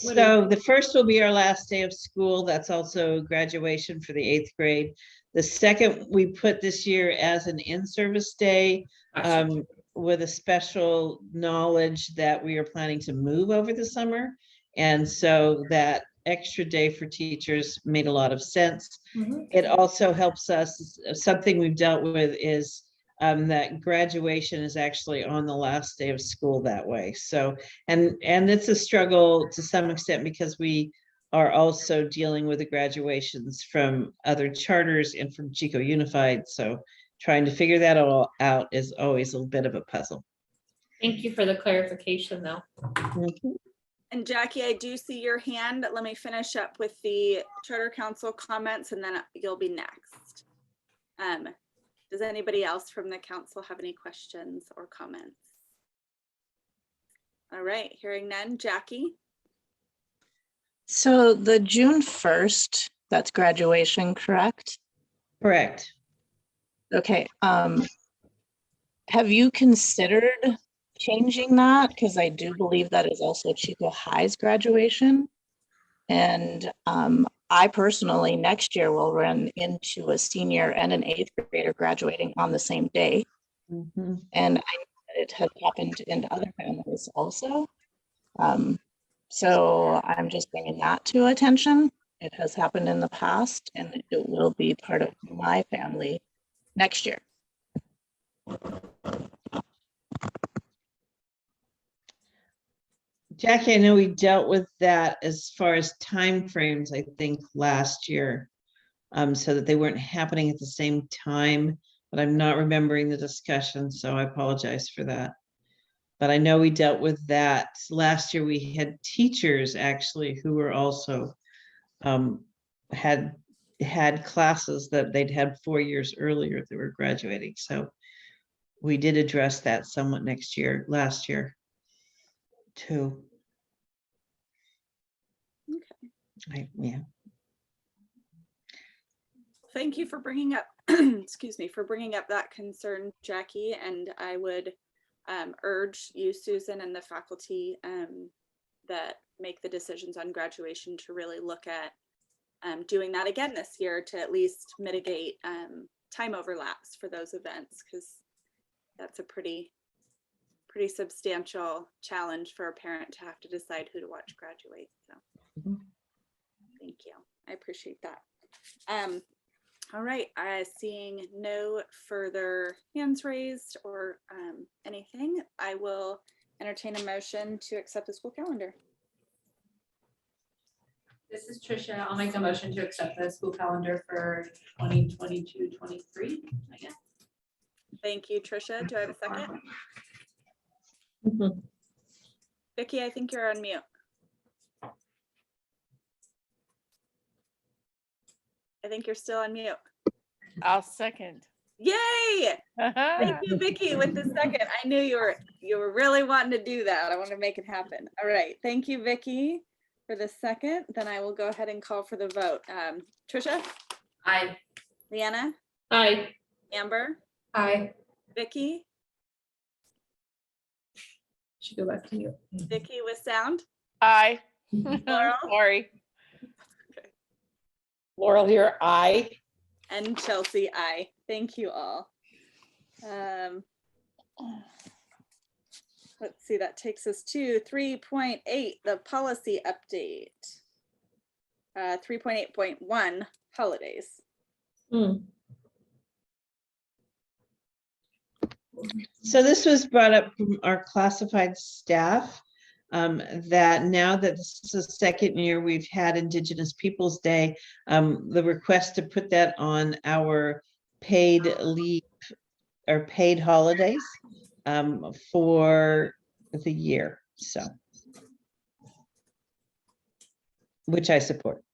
What So the first will be our last day of school. That's also graduation for the 8th grade. The second we put this year as an in-service day, with a special knowledge that we are planning to move over the summer. And so that extra day for teachers made a lot of sense. It also helps us, something we've dealt with is that graduation is actually on the last day of school that way. So, and it's a struggle to some extent because we are also dealing with the graduations from other charters and from Chico Unified. So trying to figure that all out is always a bit of a puzzle. Thank you for the clarification though. And Jackie, I do see your hand. Let me finish up with the Charter Council comments and then you'll be next. Does anybody else from the council have any questions or comments? All right, hearing none. Jackie? So the June 1st, that's graduation, correct? Correct. Okay. Have you considered changing that? Because I do believe that is also Chico High's graduation. And I personally next year will run into a senior and an 8th grader graduating on the same day. Mhm. And I know that it has happened in other families also. So I'm just bringing that to attention. It has happened in the past and it will be part of my family next year. Jackie, I know we dealt with that as far as timeframes, I think, last year. So that they weren't happening at the same time, but I'm not remembering the discussion, so I apologize for that. But I know we dealt with that. Last year, we had teachers actually who were also had classes that they'd had 4 years earlier that were graduating. So we did address that somewhat last year too. Okay. Yeah. Thank you for bringing up, excuse me, for bringing up that concern, Jackie. And I would urge you, Susan, and the faculty that make the decisions on graduation to really look at doing that again this year to at least mitigate time overlaps for those events, because that's a pretty substantial challenge for a parent to have to decide who to watch graduate. So thank you. I appreciate that. All right, seeing no further hands raised or anything, I will entertain a motion to accept the school calendar. This is Tricia. I'll make a motion to accept the school calendar for 2022-23, I guess. Thank you, Tricia. Do I have a second? Mhm. Vicki, I think you're on mute. I think you're still on mute. I'll second. Yay! Thank you, Vicki, with the second. I knew you were really wanting to do that. I want to make it happen. All right. Thank you, Vicki, for the second. Then I will go ahead and call for the vote. Tricia? Aye. Leanna? Aye. Amber? Aye. Vicki? Should go back to you. Vicki with sound? Aye. Laurel? Sorry. Laurel here, aye. And Chelsea, aye. Thank you all. Let's see, that takes us to 3.8, the policy update. 3.8.1, holidays. So this was brought up from our classified staff, that now that this is the second year we've had Indigenous Peoples Day, the request to put that on our paid leave or paid holidays for the year, so. Which I support.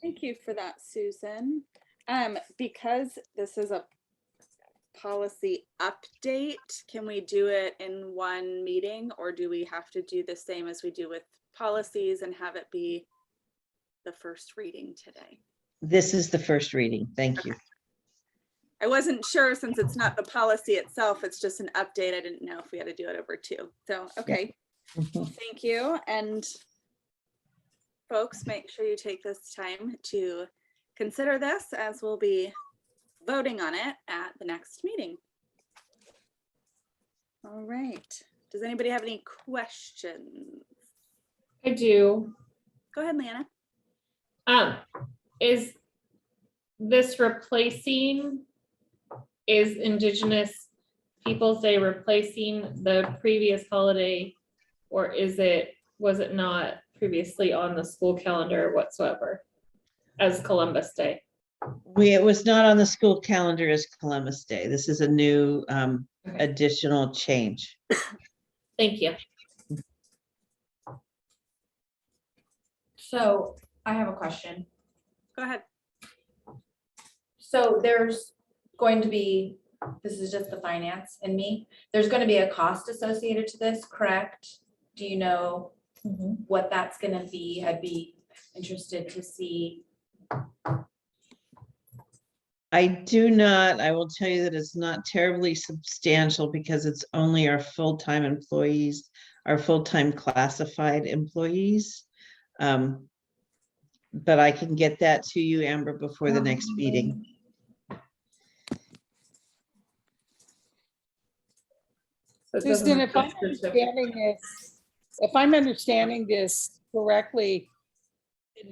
Thank you for that, Susan. Because this is a policy update, can we do it in one meeting, or do we have to do the same as we do with policies and have it be the first reading today? This is the first reading. Thank you. I wasn't sure, since it's not the policy itself, it's just an update. I didn't know if we had to do it over two. So, okay. Mhm. Thank you. And folks, make sure you take this time to consider this, as we'll be voting on it at the next meeting. All right. Does anybody have any questions? I do. Go ahead, Leanna. Is this is Indigenous Peoples' Day replacing the previous holiday, or was it not previously on the school calendar whatsoever as Columbus Day? It was not on the school calendar as Columbus Day. This is a new additional change. Thank you. So I have a question. Go ahead. So there's going to be, this is just the finance in me, there's going to be a cost associated to this, correct? Do you know what that's going to be? I'd be interested to see. I do not, I will tell you that it's not terribly substantial because it's only our full-time employees, our full-time classified employees. But I can get that to you, Amber, before the next meeting. So it doesn't Susan, have if I'm to specific- understanding this correctly,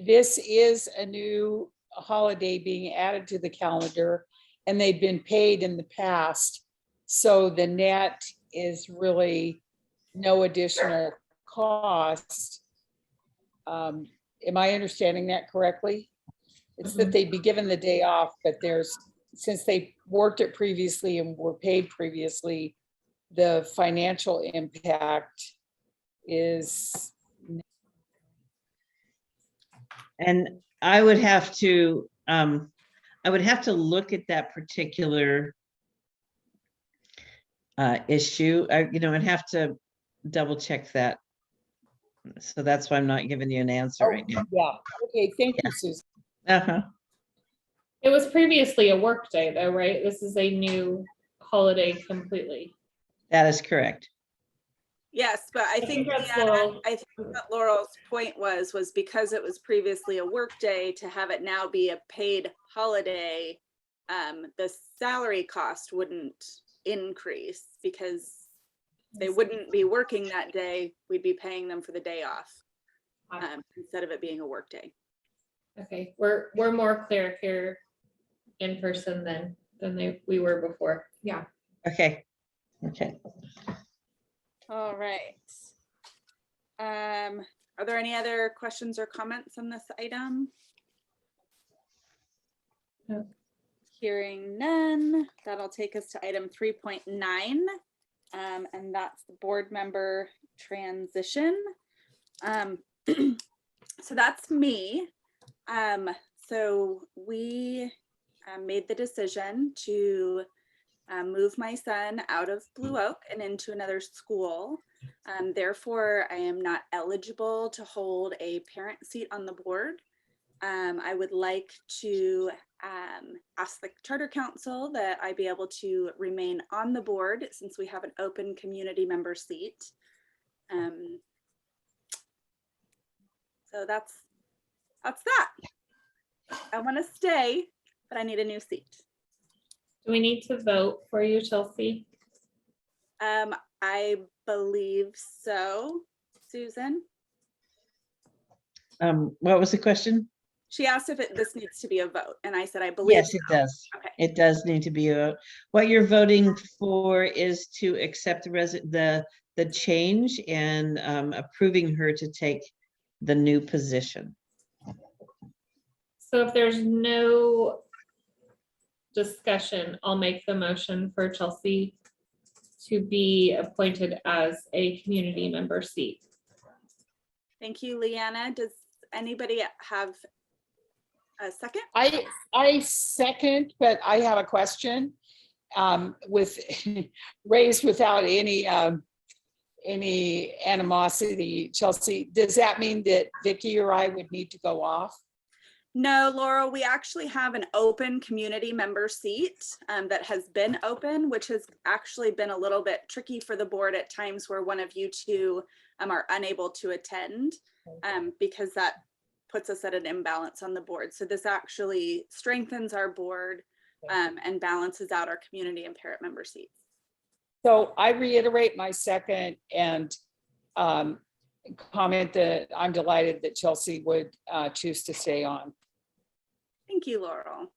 this is a new holiday being added to the calendar and they've been paid in the past. So the net is really no additional cost. Am I understanding that correctly? It's that they'd be given the day off, but since they worked it previously and were paid previously, the financial impact is. And I would have to look at that particular issue. I'd have to double check that. So that's why I'm not giving you an answer right now. Yeah, okay, thank you, Susan. Uh-huh. It was previously a work day though, right? This is a new holiday completely. That is correct. Yes, but I think that's Leanna, Laurel. I think what Laurel's point was because it was previously a work day, to have it now be a paid holiday, the salary cost wouldn't increase because they wouldn't be working that day. We'd be paying them for the day off instead of it being a work day. Okay, we're more clear here in person than we were before. Yeah. Okay. All right. Are there any other questions or comments on this item? No. Hearing none, that'll take us to item 3.9, and that's the board member transition. So that's me. So we made the decision to move my son out of Blue Oak and into another school. Therefore, I am not eligible to hold a parent seat on the board. I would like to ask the Charter Council that I be able to remain on the board since we have an open community member seat. So that's that. I want to stay, but I need a new seat. Do we need to vote for you, Chelsea? I believe so, Susan. What was the question? She asked if this needs to be a vote, and I said, I believe. Yes, it does. Okay. It does need to be a, what you're voting for is to accept the change and approving her to take the new position. So if there's no discussion, I'll make the motion for Chelsea to be appointed as a community member seat. Thank you, Leanna. Does anybody have a second? I second, but I have a question with raised without any animosity. Chelsea, does that mean that Vicky or I would need to go off? No, Laurel, we actually have an open community member seat that has been open, which has actually been a little bit tricky for the board at times where one of you two are unable to attend because that puts us at an imbalance on the board. So this actually strengthens our board and balances out our community and parent member seats. So I reiterate my second and comment that I'm delighted that Chelsea would choose to stay on. Thank you, Laurel.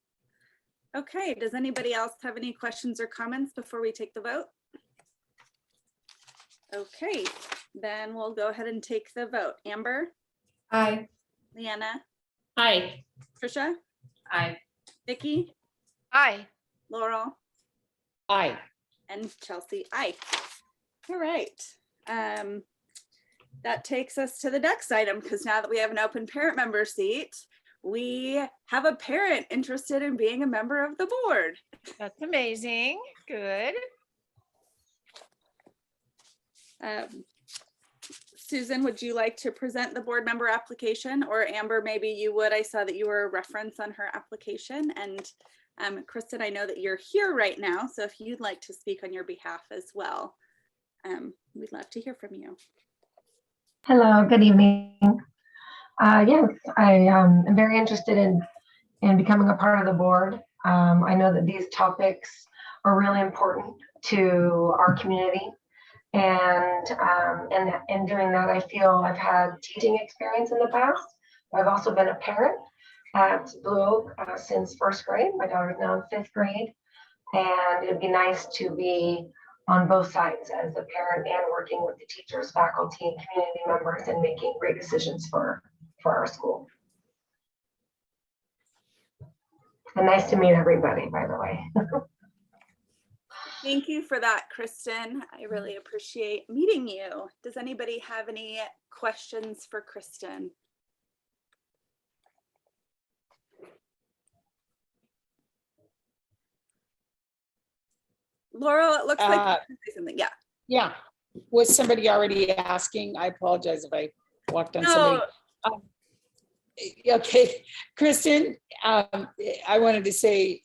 Okay, does anybody else have any questions or comments before we take the vote? Okay, then we'll go ahead and take the vote. Amber? Aye. Leanna? Aye. Trisha? Aye. Vicky? Aye. Laurel? Aye. And Chelsea, aye. All right. that takes us to the next item, because now that we have an open parent member seat, we have a parent interested in being a member of the board. That's amazing. Good. Susan, would you like to present the board member application, or Amber, maybe you would? I saw that you were a reference on her application, and Kristen, I know that you're here right now, so if you'd like to speak on your behalf as well, we'd love to hear from you. Hello, good evening. Yes, I am very interested in becoming a part of the board. I know that these topics are really important to our community. And in doing that, I feel I've had teaching experience in the past. I've also been a parent at Blue Oak since first grade. My daughter's now in 5th grade. And it'd be nice to be on both sides as a parent and working with the teachers, faculty, and community members and making great decisions for our school. And nice to meet everybody, by the way. Thank you for that, Kristen. I really appreciate meeting you. Does anybody have any questions for Kristen? Laurel, it looks like you want to say something. Yeah. Yeah. Was somebody already asking? I apologize if I walked on somebody. Okay, Kristen, I wanted to say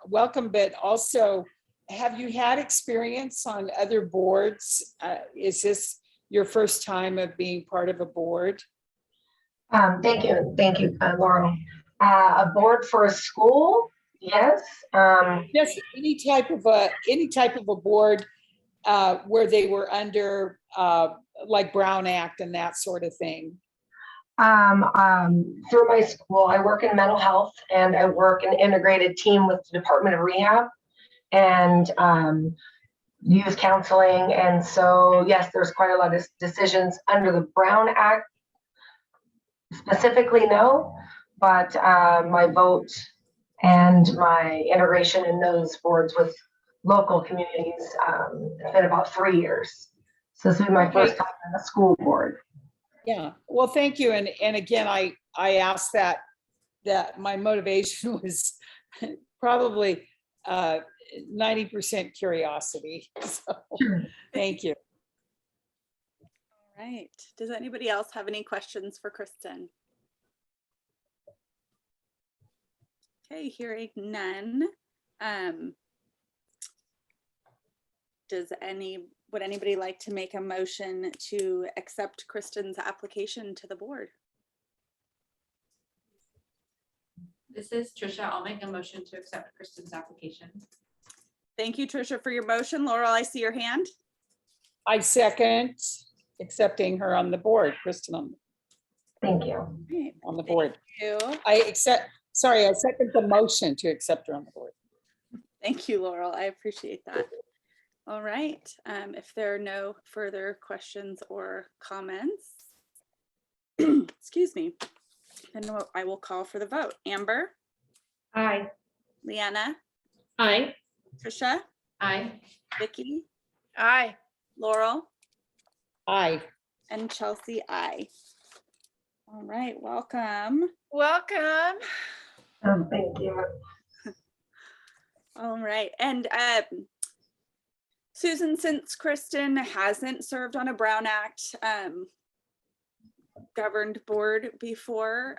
welcome, but also, have you had experience on other boards? Is this your first time of being part of a board? Thank you, Laurel. A board for a school? Yes. Yes, any type of a board where they were under like Brown Act and that sort of thing. Through my school, I work in mental health and I work in an integrated team with the Department of Rehab and youth counseling. And so, yes, there's quite a lot of decisions under the Brown Act. Specifically, no, but my vote and my integration in those boards with local communities, it's been about 3 years. So this will be my first time on the school board. Yeah, well, thank you. And again, I asked that my motivation was probably 90% curiosity. So thank you. All right. Does anybody else have any questions for Kristen? Okay, hearing none. Would anybody like to make a motion to accept Kristen's application to the board? This is Trisha. I'll make a motion to accept Kristen's application. Thank you, Trisha, for your motion. Laurel, I see your hand. I second accepting her on the board, Kristen Thank you. on the board. Thank you. I second the motion to accept her on the board. Thank you, Laurel. I appreciate that. All right. If there are no further questions or comments, excuse me, then I will call for the vote. Amber? Aye. Leanna? Aye. Trisha? Aye. Vicky? Aye. Laurel? Aye. And Chelsea, aye. All right, welcome. Welcome. Thank you. All right, and Susan, since Kristen hasn't served on a Brown Act governed board before,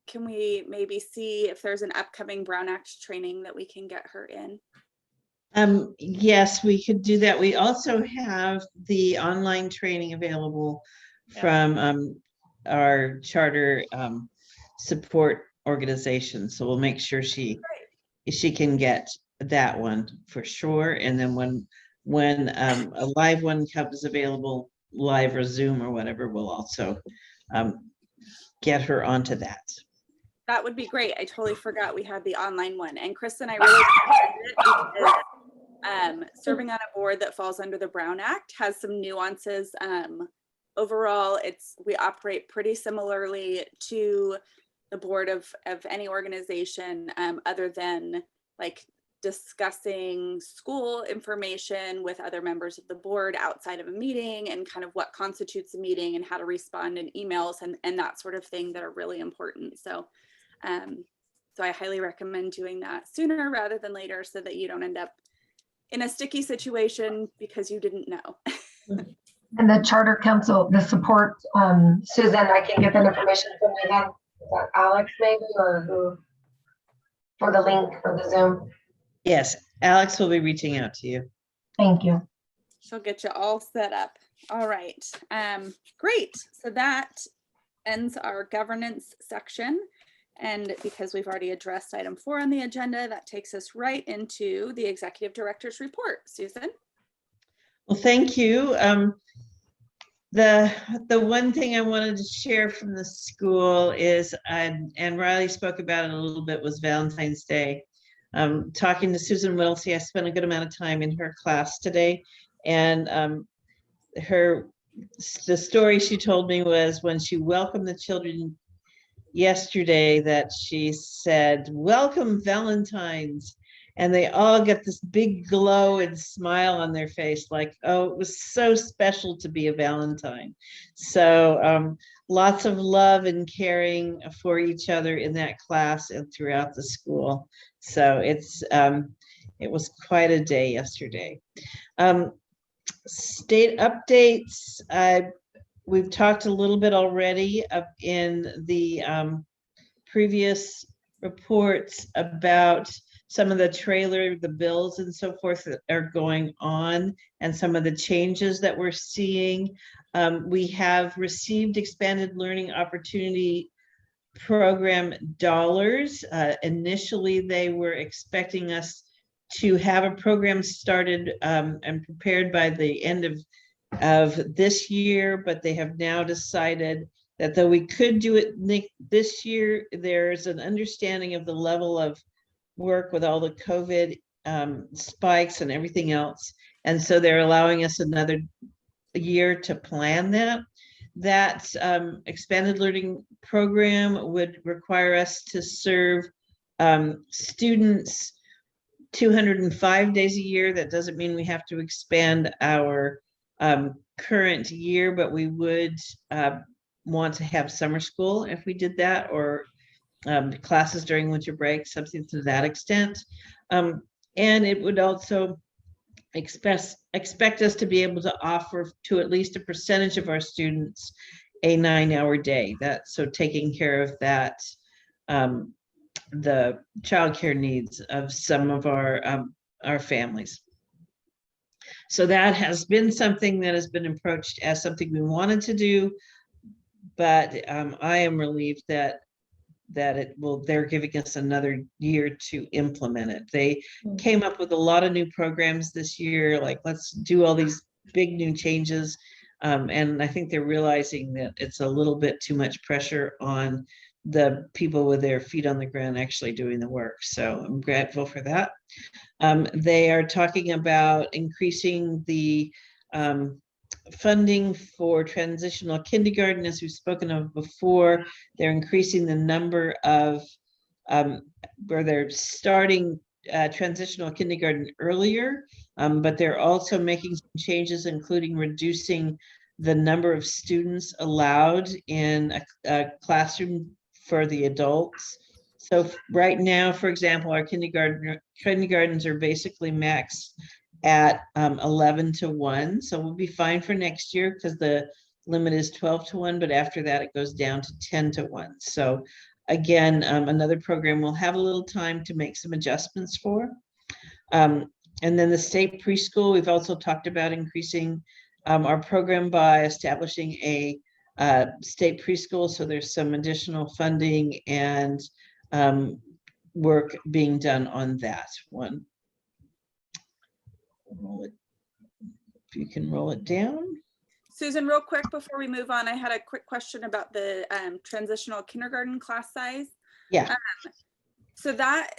can we maybe see if there's an upcoming Brown Act training that we can get her in? Yes, we could do that. We also have the online training available from our charter support organization. So we'll make sure she can get that one for sure. And then when a live one comes available, live or Zoom or whatever, we'll also get her onto that. That would be great. I totally forgot we had the online one. And Kristen, I really appreciate it because serving on a board that falls under the Brown Act has some nuances. Overall, we operate pretty similarly to the board of any organization other than like discussing school information with other members of the board outside of a meeting, and kind of what constitutes a meeting and how to respond in emails and that sort of thing that are really important. So so I highly recommend doing that sooner rather than later, so that you don't end up in a sticky situation because you didn't know. And the Charter Council, the support, Susan, I can get that information from you then. Is that Alex maybe, or who? For the link for the Zoom. Yes, Alex will be reaching out to you. Thank you. She'll get you all set up. All right, great. So that ends our governance section. And because we've already addressed item 4 on the agenda, that takes us right into the executive director's report. Susan? Well, thank you. The one thing I wanted to share from the school is, and Riley spoke about it a little bit, was Valentine's Day. Talking to Susan Wilsey, I spent a good amount of time in her class today, and the story she told me was when she welcomed the children yesterday, that she said, "Welcome Valentine's," and they all get this big glow and smile on their face, like, oh, it was so special to be a Valentine. So lots of love and caring for each other in that class and throughout the school. So it was quite a day yesterday. State updates. We've talked a little bit already in the previous reports about some of the bills and so forth that are going on, and some of the changes that we're seeing. We have received expanded learning opportunity program dollars. Initially, they were expecting us to have a program started and prepared by the end of this year, but they have now decided that though we could do it this year, there's an understanding of the level of work with all the COVID spikes and everything else. And so they're allowing us another year to plan that. That expanded learning program would require us to serve students 205 days a year. That doesn't mean we have to expand our current year, but we would want to have summer school if we did that, or classes during winter break, something to that extent. And it would also expect us to be able to offer to at least a percentage of our students a 9-hour day. So taking care of that, the childcare needs of some of our families. So that has been something that has been approached as something we wanted to do, but I am relieved that they're giving us another year to implement it. They came up with a lot of new programs this year, like let's do all these big new changes. And I think they're realizing that it's a little bit too much pressure on the people with their feet on the ground actually doing the work. So I'm grateful for that. They are talking about increasing the funding for transitional kindergarten, as we've spoken of before. They're increasing the number of where they're starting transitional kindergarten earlier, but they're also making some changes, including reducing the number of students allowed in a classroom for the adults. So right now, for example, our kindergartens are basically maxed at 11-1. So we'll be fine for next year because the limit is 12-1, but after that it goes down to 10-1. So again, another program we'll have a little time to make some adjustments for. And then the state preschool, we've also talked about increasing our program by establishing a state preschool. So there's some additional funding and work being done on that one. If you can roll it down. Susan, real quick before we move on, I had a quick question about the transitional kindergarten class size. Yeah. So that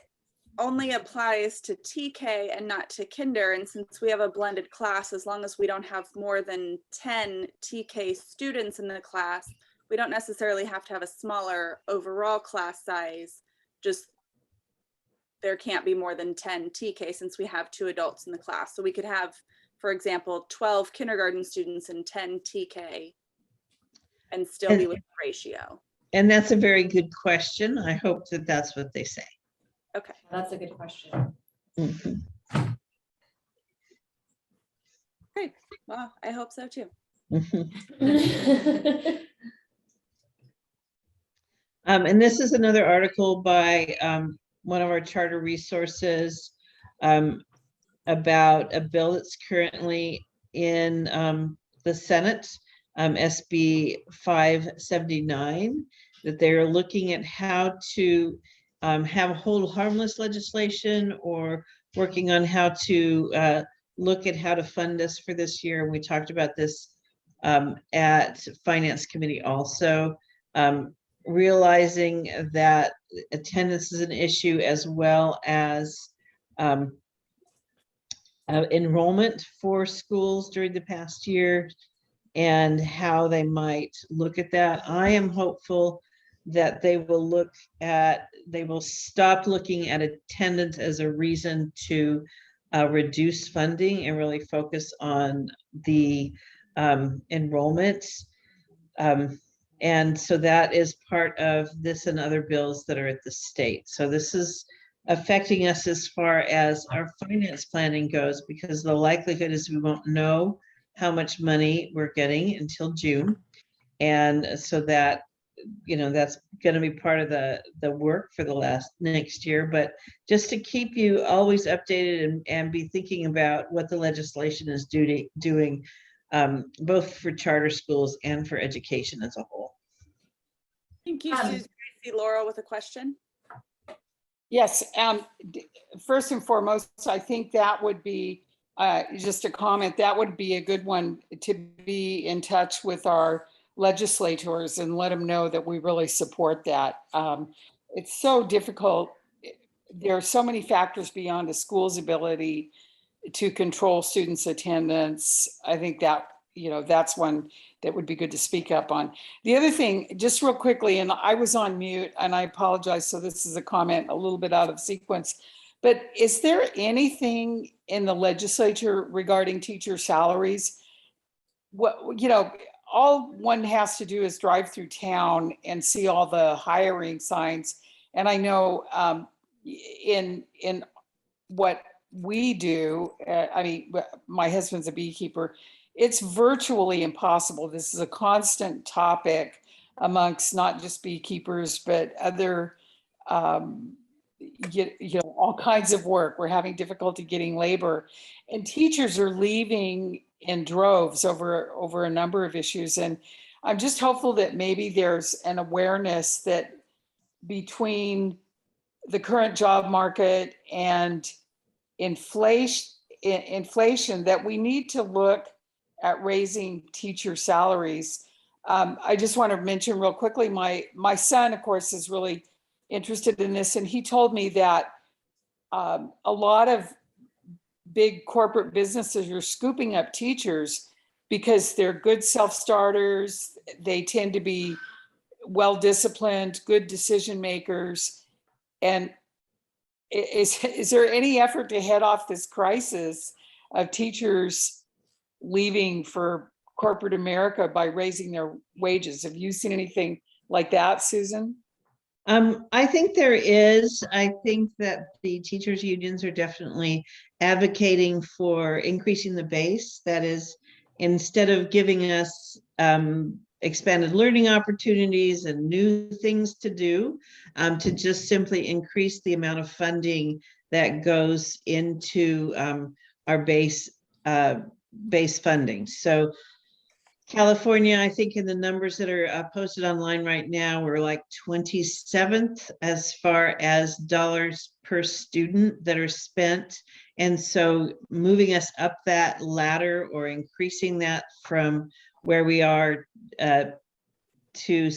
only applies to TK and not to kinder. And since we have a blended class, as long as we don't have more than 10 TK students in the class, we don't necessarily have to have a smaller overall class size. Just there can't be more than 10 TK since we have 2 adults in the class. So we could have, for example, 12 kindergarten students and 10 TK and still be with the ratio. And that's a very good question. I hope that that's what they say. Okay. That's a good question. Mhm. Great. Well, I hope so too. And this is another article by one of our charter resources about a bill that's currently in the Senate, SB 579, that they're looking at how to have hold harmless legislation, or working on how to look at how to fund us for this year. And we talked about this at Finance Committee also. Realizing that attendance is an issue, as well as enrollment for schools during the past year, and how they might look at that. I am hopeful that they will stop looking at attendance as a reason to reduce funding and really focus on the enrollment. And so that is part of this and other bills that are at the state. So this is affecting us as far as our finance planning goes, because the likelihood is we won't know how much money we're getting until June. And so that, you know, that's going to be part of the work for the next year. But just to keep you always updated and be thinking about what the legislation is doing, both for charter schools and for education as a whole. Thank you, Susan. I see Laura with a question. Yes, first and foremost, I think that would be just a comment. That would be a good one to be in touch with our legislators and let them know that we really support that. It's so difficult. There are so many factors beyond a school's ability to control students' attendance. I think that, you know, that's one that would be good to speak up on. The other thing, just real quickly, and I was on mute and I apologize, so this is a comment a little bit out of sequence, but is there anything in the legislature regarding teacher salaries? What, you know, all one has to do is drive through town and see all the hiring signs. And I know in what we do, I mean, my husband's a beekeeper, it's virtually impossible. This is a constant topic amongst not just beekeepers, but other, you know, all kinds of work. We're having difficulty getting labor, and teachers are leaving in droves over a number of issues. And I'm just hopeful that maybe there's an awareness that between the current job market and inflation, that we need to look at raising teacher salaries. I just want to mention real quickly, my son, of course, is really interested in this, and he told me that a lot of big corporate businesses are scooping up teachers because they're good self-starters. They tend to be well-disciplined, good decision makers. And is there any effort to head off this crisis of teachers leaving for corporate America by raising their wages? Have you seen anything like that, Susan? I think there is. I think that the teachers' unions are definitely advocating for increasing the base. That is, instead of giving us expanded learning opportunities and new things to do, to just simply increase the amount of funding that goes into our base funding. So California, I think in the numbers that are posted online right now, we're like 27th as far as dollars per student that are spent. And so moving us up that ladder or increasing that from where we are to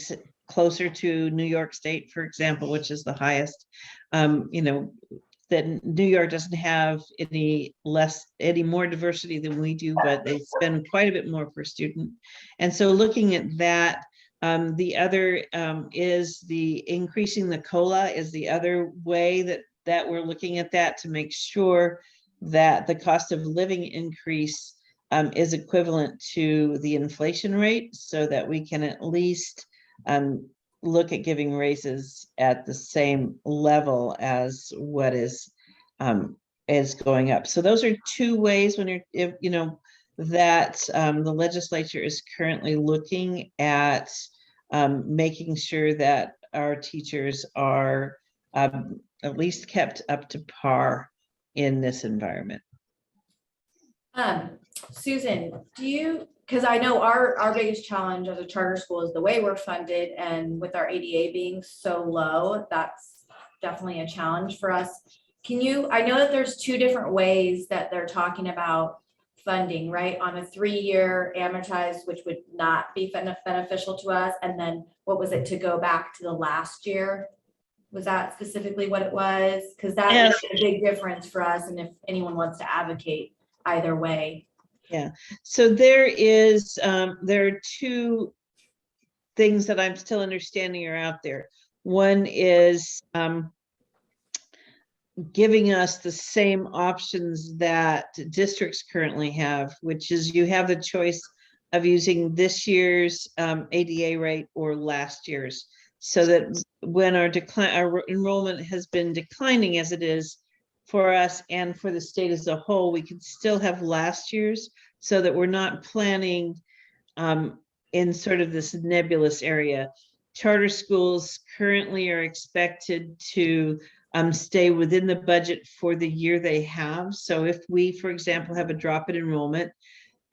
closer to New York State, for example, which is the highest, you know, that New York doesn't have any more diversity than we do, but they spend quite a bit more per student. And so looking at that, the other is the increasing the COLA is the other way that that we're looking at that to make sure that the cost of living increase is equivalent to the inflation rate, so that we can at least look at giving raises at the same level as what is going up. So those are two ways when that the legislature is currently looking at making sure that our teachers are at least kept up to par in this environment. Susan, because I know our biggest challenge as a charter school is the way we're funded, and with our ADA being so low, that's definitely a challenge for us. I know that there's two different ways that they're talking about funding, right? On a 3-year amortized, which would not be beneficial to us. And then what was it to go back to the last year? Was that specifically what it was? Because that is a big difference for us. And if anyone wants to advocate either way. Yeah, so there are two things that I'm still understanding are out there. One is giving us the same options that districts currently have, which is you have the choice of using this year's ADA rate or last year's, so that when our enrollment has been declining as it is for us and for the state as a whole, we can still have last year's, so that we're not planning in sort of this nebulous area. Charter schools currently are expected to stay within the budget for the year they have. So if we, for example, have a drop in enrollment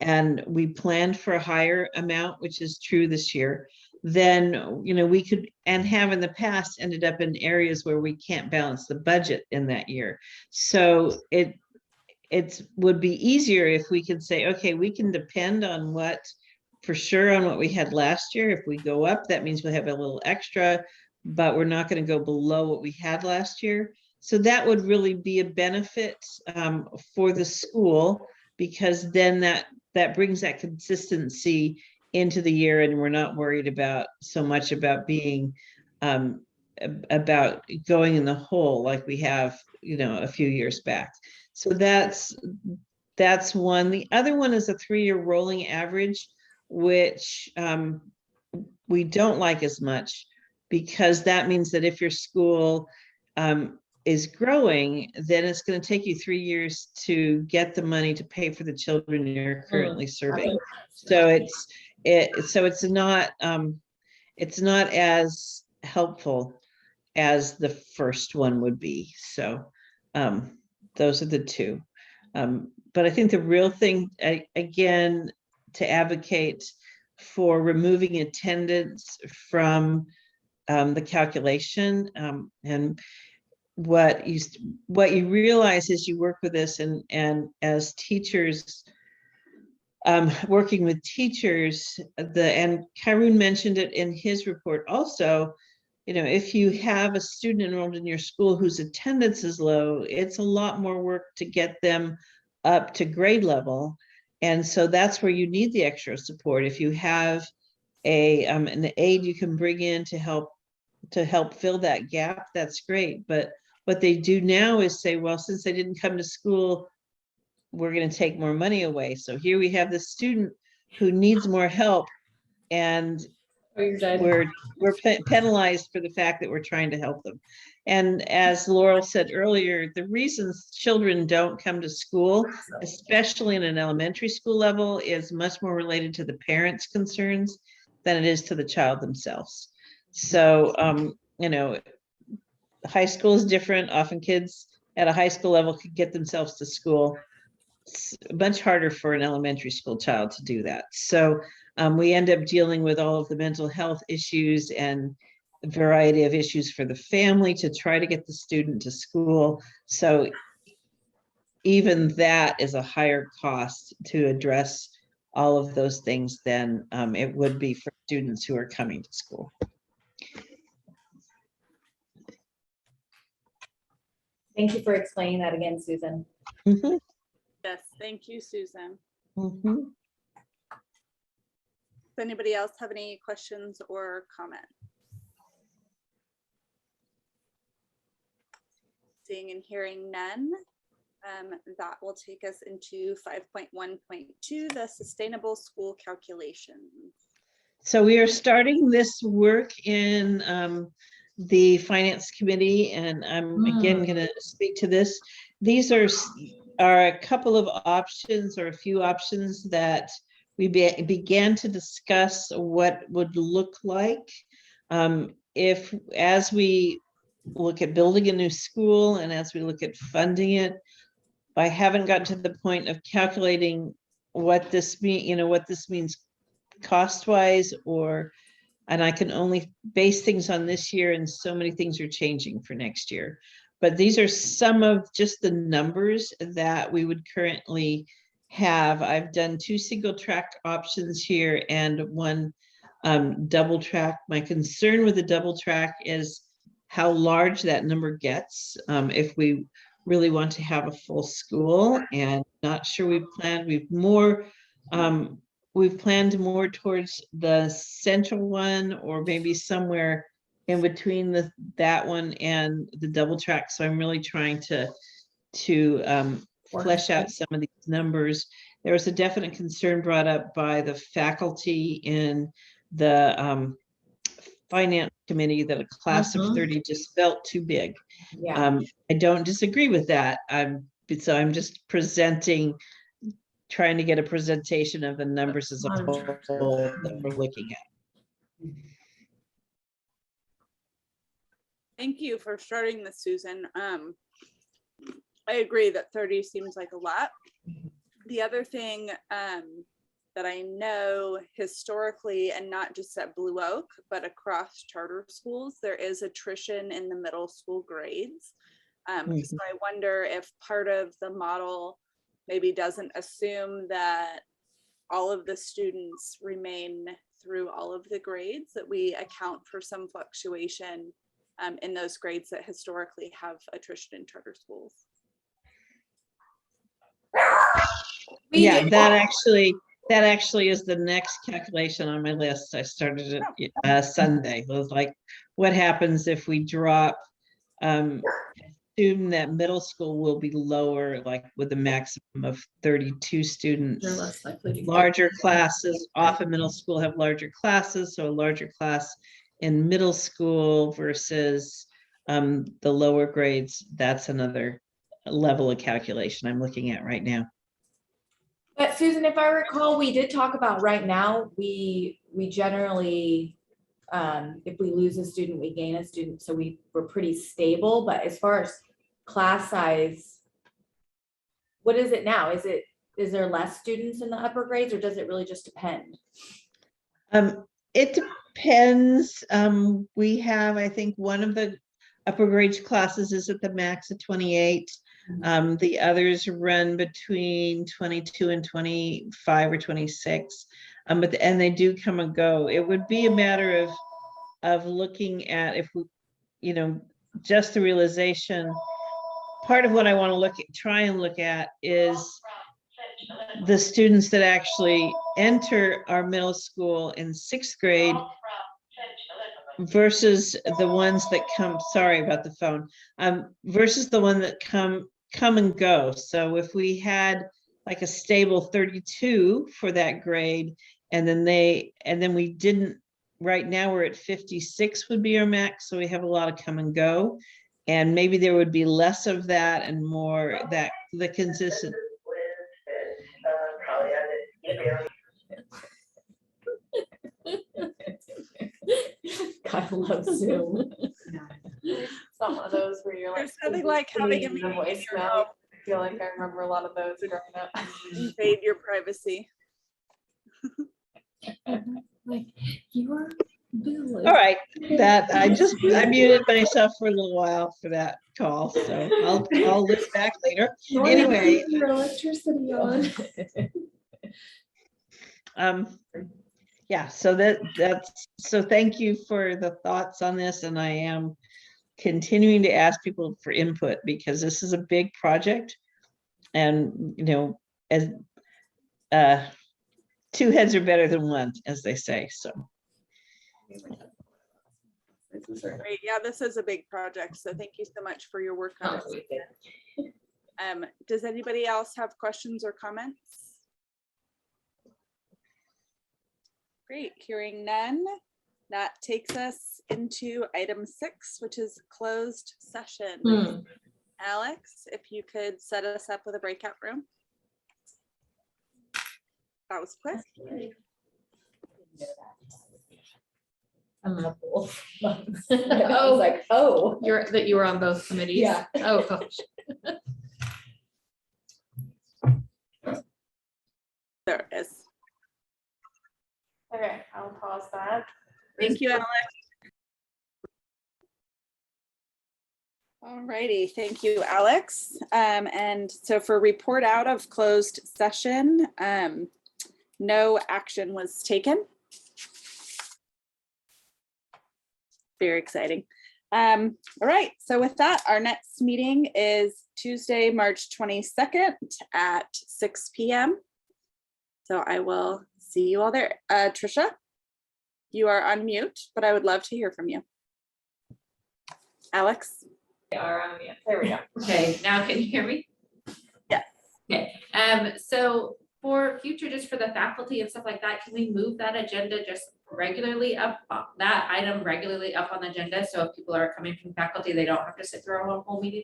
and we planned for a higher amount, which is true this year, then we could, and have in the past, ended up in areas where we can't balance the budget in that year. So it would be easier if we could say, okay, we can depend on what we had last year. If we go up, that means we have a little extra, but we're not going to go below what we had last year. So that would really be a benefit for the school, because then that brings that consistency into the year, and we're not worried about so much about being about going in the hole like we have a few years back. So that's one. The other one is a 3-year rolling average, which we don't like as much, because that means that if your school is growing, then it's going to take you 3 years to get the money to pay for the children you're currently serving. So it's not as helpful as the first one would be. So those are the two. But I think the real thing, again, to advocate for removing attendance from the calculation, and what you realize as you work with this, and as teachers, working with teachers, and Kyrune mentioned it in his report also, if you have a student enrolled in your school whose attendance is low, it's a lot more work to get them up to grade level. And so that's where you need the extra support. If you have an aide you can bring in to help fill that gap, that's great. But what they do now is say, well, since they didn't come to school, we're going to take more money away. So here we have the student who needs more help, and we're penalized for the fact that we're trying to help them. And as Laurel said earlier, the reasons children don't come to school, especially in an elementary school level, is much more related to the parents' concerns than it is to the child themselves. So, high school is different. Often kids at a high school level could get themselves to school. It's much harder for an elementary school child to do that. So we end up dealing with all of the mental health issues and a variety of issues for the family to try to get the student to school. So even that is a higher cost to address all of those things than it would be for students who are coming to school. Thank you for explaining that again, Susan. Mm-hmm. Yes, thank you, Susan. Mm-hmm. Does anybody else have any questions or comments? Seeing and hearing none, that will take us into 5.1.2, the sustainable school calculations. So we are starting this work in the Finance Committee, and I'm again going to speak to this. These are a couple of options, or a few options, that we began to discuss what would look like if, as we look at building a new school and as we look at funding it. I haven't gotten to the point of calculating what this means cost-wise, and I can only base things on this year, and so many things are changing for next year. But these are some of just the numbers that we would currently have. I've done 2 single track options here and 1 double track. My concern with the double track is how large that number gets if we really want to have a full school, and not sure we've planned more towards the central one, or maybe somewhere in between that one and the double track. So I'm really trying to flesh out some of these numbers. There was a definite concern brought up by the faculty in the Finance Committee that a class of 30 just felt too big. Yeah. I don't disagree with that. So I'm just trying to get a presentation of the numbers as a whole that we're looking at. Thank you for starting this, Susan. I agree that 30 seems like a lot. The other thing that I know historically, and not just at Blue Oak, but across charter schools, there is attrition in the middle school grades. So I wonder if part of the model maybe doesn't assume that all of the students remain through all of the grades, that we account for some fluctuation in those grades that historically have attrition in charter schools. Yeah, that actually is the next calculation on my list. I started it Sunday. It was like, what happens if we drop, assume that middle school will be lower, like with a maximum of 32 students. They're less likely to larger classes. Often middle school have larger classes, so a larger class in middle school versus the lower grades. That's another level of calculation I'm looking at right now. But Susan, if I recall, we did talk about right now, we generally, if we lose a student, we gain a student. So we're pretty stable, but as far as class size, what is it now? Is there less students in the upper grades, or does it really just depend? It depends. We have, I think, one of the upper grades classes is at the max of 28. The others run between 22 and 25 or 26, and they do come and go. It would be a matter of looking at, if we, just the realization. Part of what I want to try and look at is the students that actually enter our middle school in 6th grade versus the ones that come, sorry about the phone, versus the one that come and go. So if we had like a stable 32 for that grade, and then we didn't, right now we're at 56 would be our max. So we have a lot of come and go, and maybe there would be less of that and more that the consistent. I love Zoom. It's not one of those where you're like. There's nothing like having a the meeting in voice your now. home. I feel like I remember a lot of those growing up. Invade your privacy. Like, you're All right, I muted myself for a little while for that call, so I'll look back later. Anyway, Your electricity on. yeah, so thank you for the thoughts on this, and I am continuing to ask people for input because this is a big project, and as two heads are better than one, as they say. So Great. Yeah, this is a big project, so thank you so much for your work on it. Does anybody else have questions or comments? Great, hearing none. That takes us into item 6, which is closed session. Alex, if you could set us up with a breakout room. That was quick. I'm not cool. I Oh. was like, oh. You were on both committees? Yeah. Oh, gosh. There it is. Okay, I'll pause that. Thank you, Alex. All righty, thank you, Alex. And so for report out of closed session, no action was taken. Very exciting. All right, so with that, our next meeting is Tuesday, March 22nd at 6 p.m. So I will see you all there. Trisha, you are on mute, but I would love to hear from you. Alex? There we go. Okay, now can you hear me? Yeah. Okay, so for future, just for the faculty and stuff like that, can we move that agenda just regularly up, that item regularly up on the agenda? So if people are coming from faculty, they don't have to sit through a whole meeting?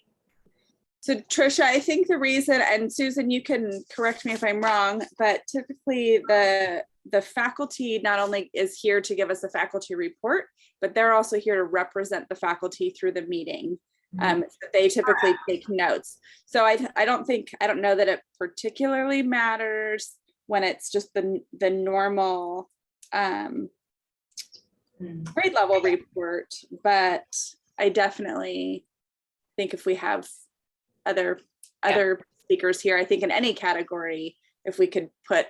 So Trisha, I think the reason, and Susan, you can correct me if I'm wrong, but typically the faculty not only is here to give us a faculty report, but they're also here to represent the faculty through the meeting. So they typically take notes. So I don't know that it particularly matters when it's just the normal grade level report, but I definitely think if we have other speakers here, I think in any category, if we could put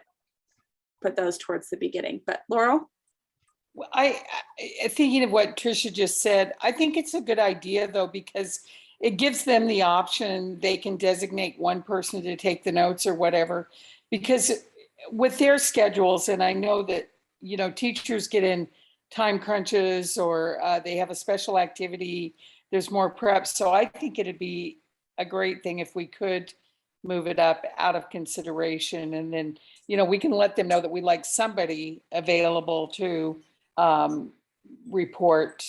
those towards the beginning. But Laurel? Well, I thinking of what Tricia just said, I think it's a good idea though, because it gives them the option. They can designate one person to take the notes or whatever, because with their schedules, and I know that, you know, teachers get in time crunches or they have a special activity, there's more prep. So I think it'd be a great thing if we could move it up out of consideration. And then, you know, we can let them know that we like somebody available to report.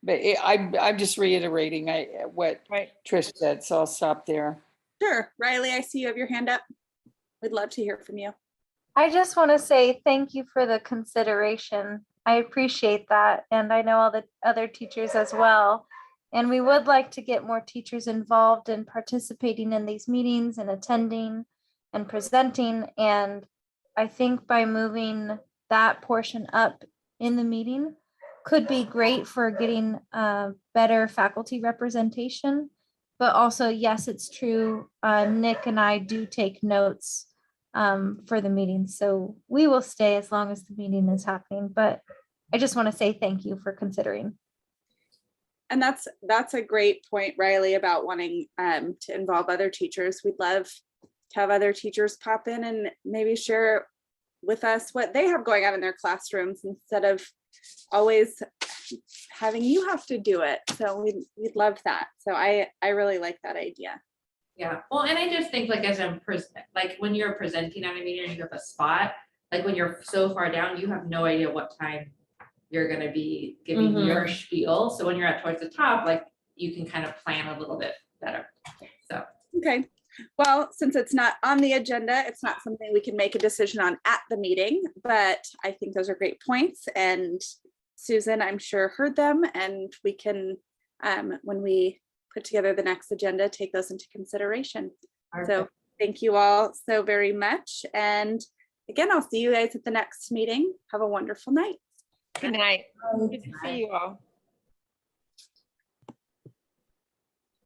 But I'm just reiterating what Trish said, so I'll stop there. Sure. Riley, I see you have your hand up. We'd love to hear from you. I just want to say thank you for the consideration. I appreciate that. And I know all the other teachers as well. And we would like to get more teachers involved in participating in these meetings and attending and presenting. And I think by moving that portion up in the meeting could be great for getting better faculty representation. But also, yes, it's true. Nick and I do take notes for the meeting. So we will stay as long as the meeting is happening. But I just want to say thank you for considering. And that's a great point, Riley, about wanting to involve other teachers. We'd love to have other teachers pop in and maybe share with us what they have going on in their classrooms instead of always having you have to do it. So we'd love that. So I really like that idea. Yeah, well, and I just think like like when you're presenting at a meeting and you have a spot, like when you're so far down, you have no idea what time you're gonna be giving your spiel. So when you're at towards the top, like you can kind of plan a little bit better. So okay. Well, since it's not on the agenda, it's not something we can make a decision on at the meeting, but I think those are great points. And Susan, I'm sure heard them, and we can, when we put together the next agenda, take those into consideration. Perfect. So thank you all so very much. And again, I'll see you guys at the next meeting. Have a wonderful night. Good night. Good to see you all.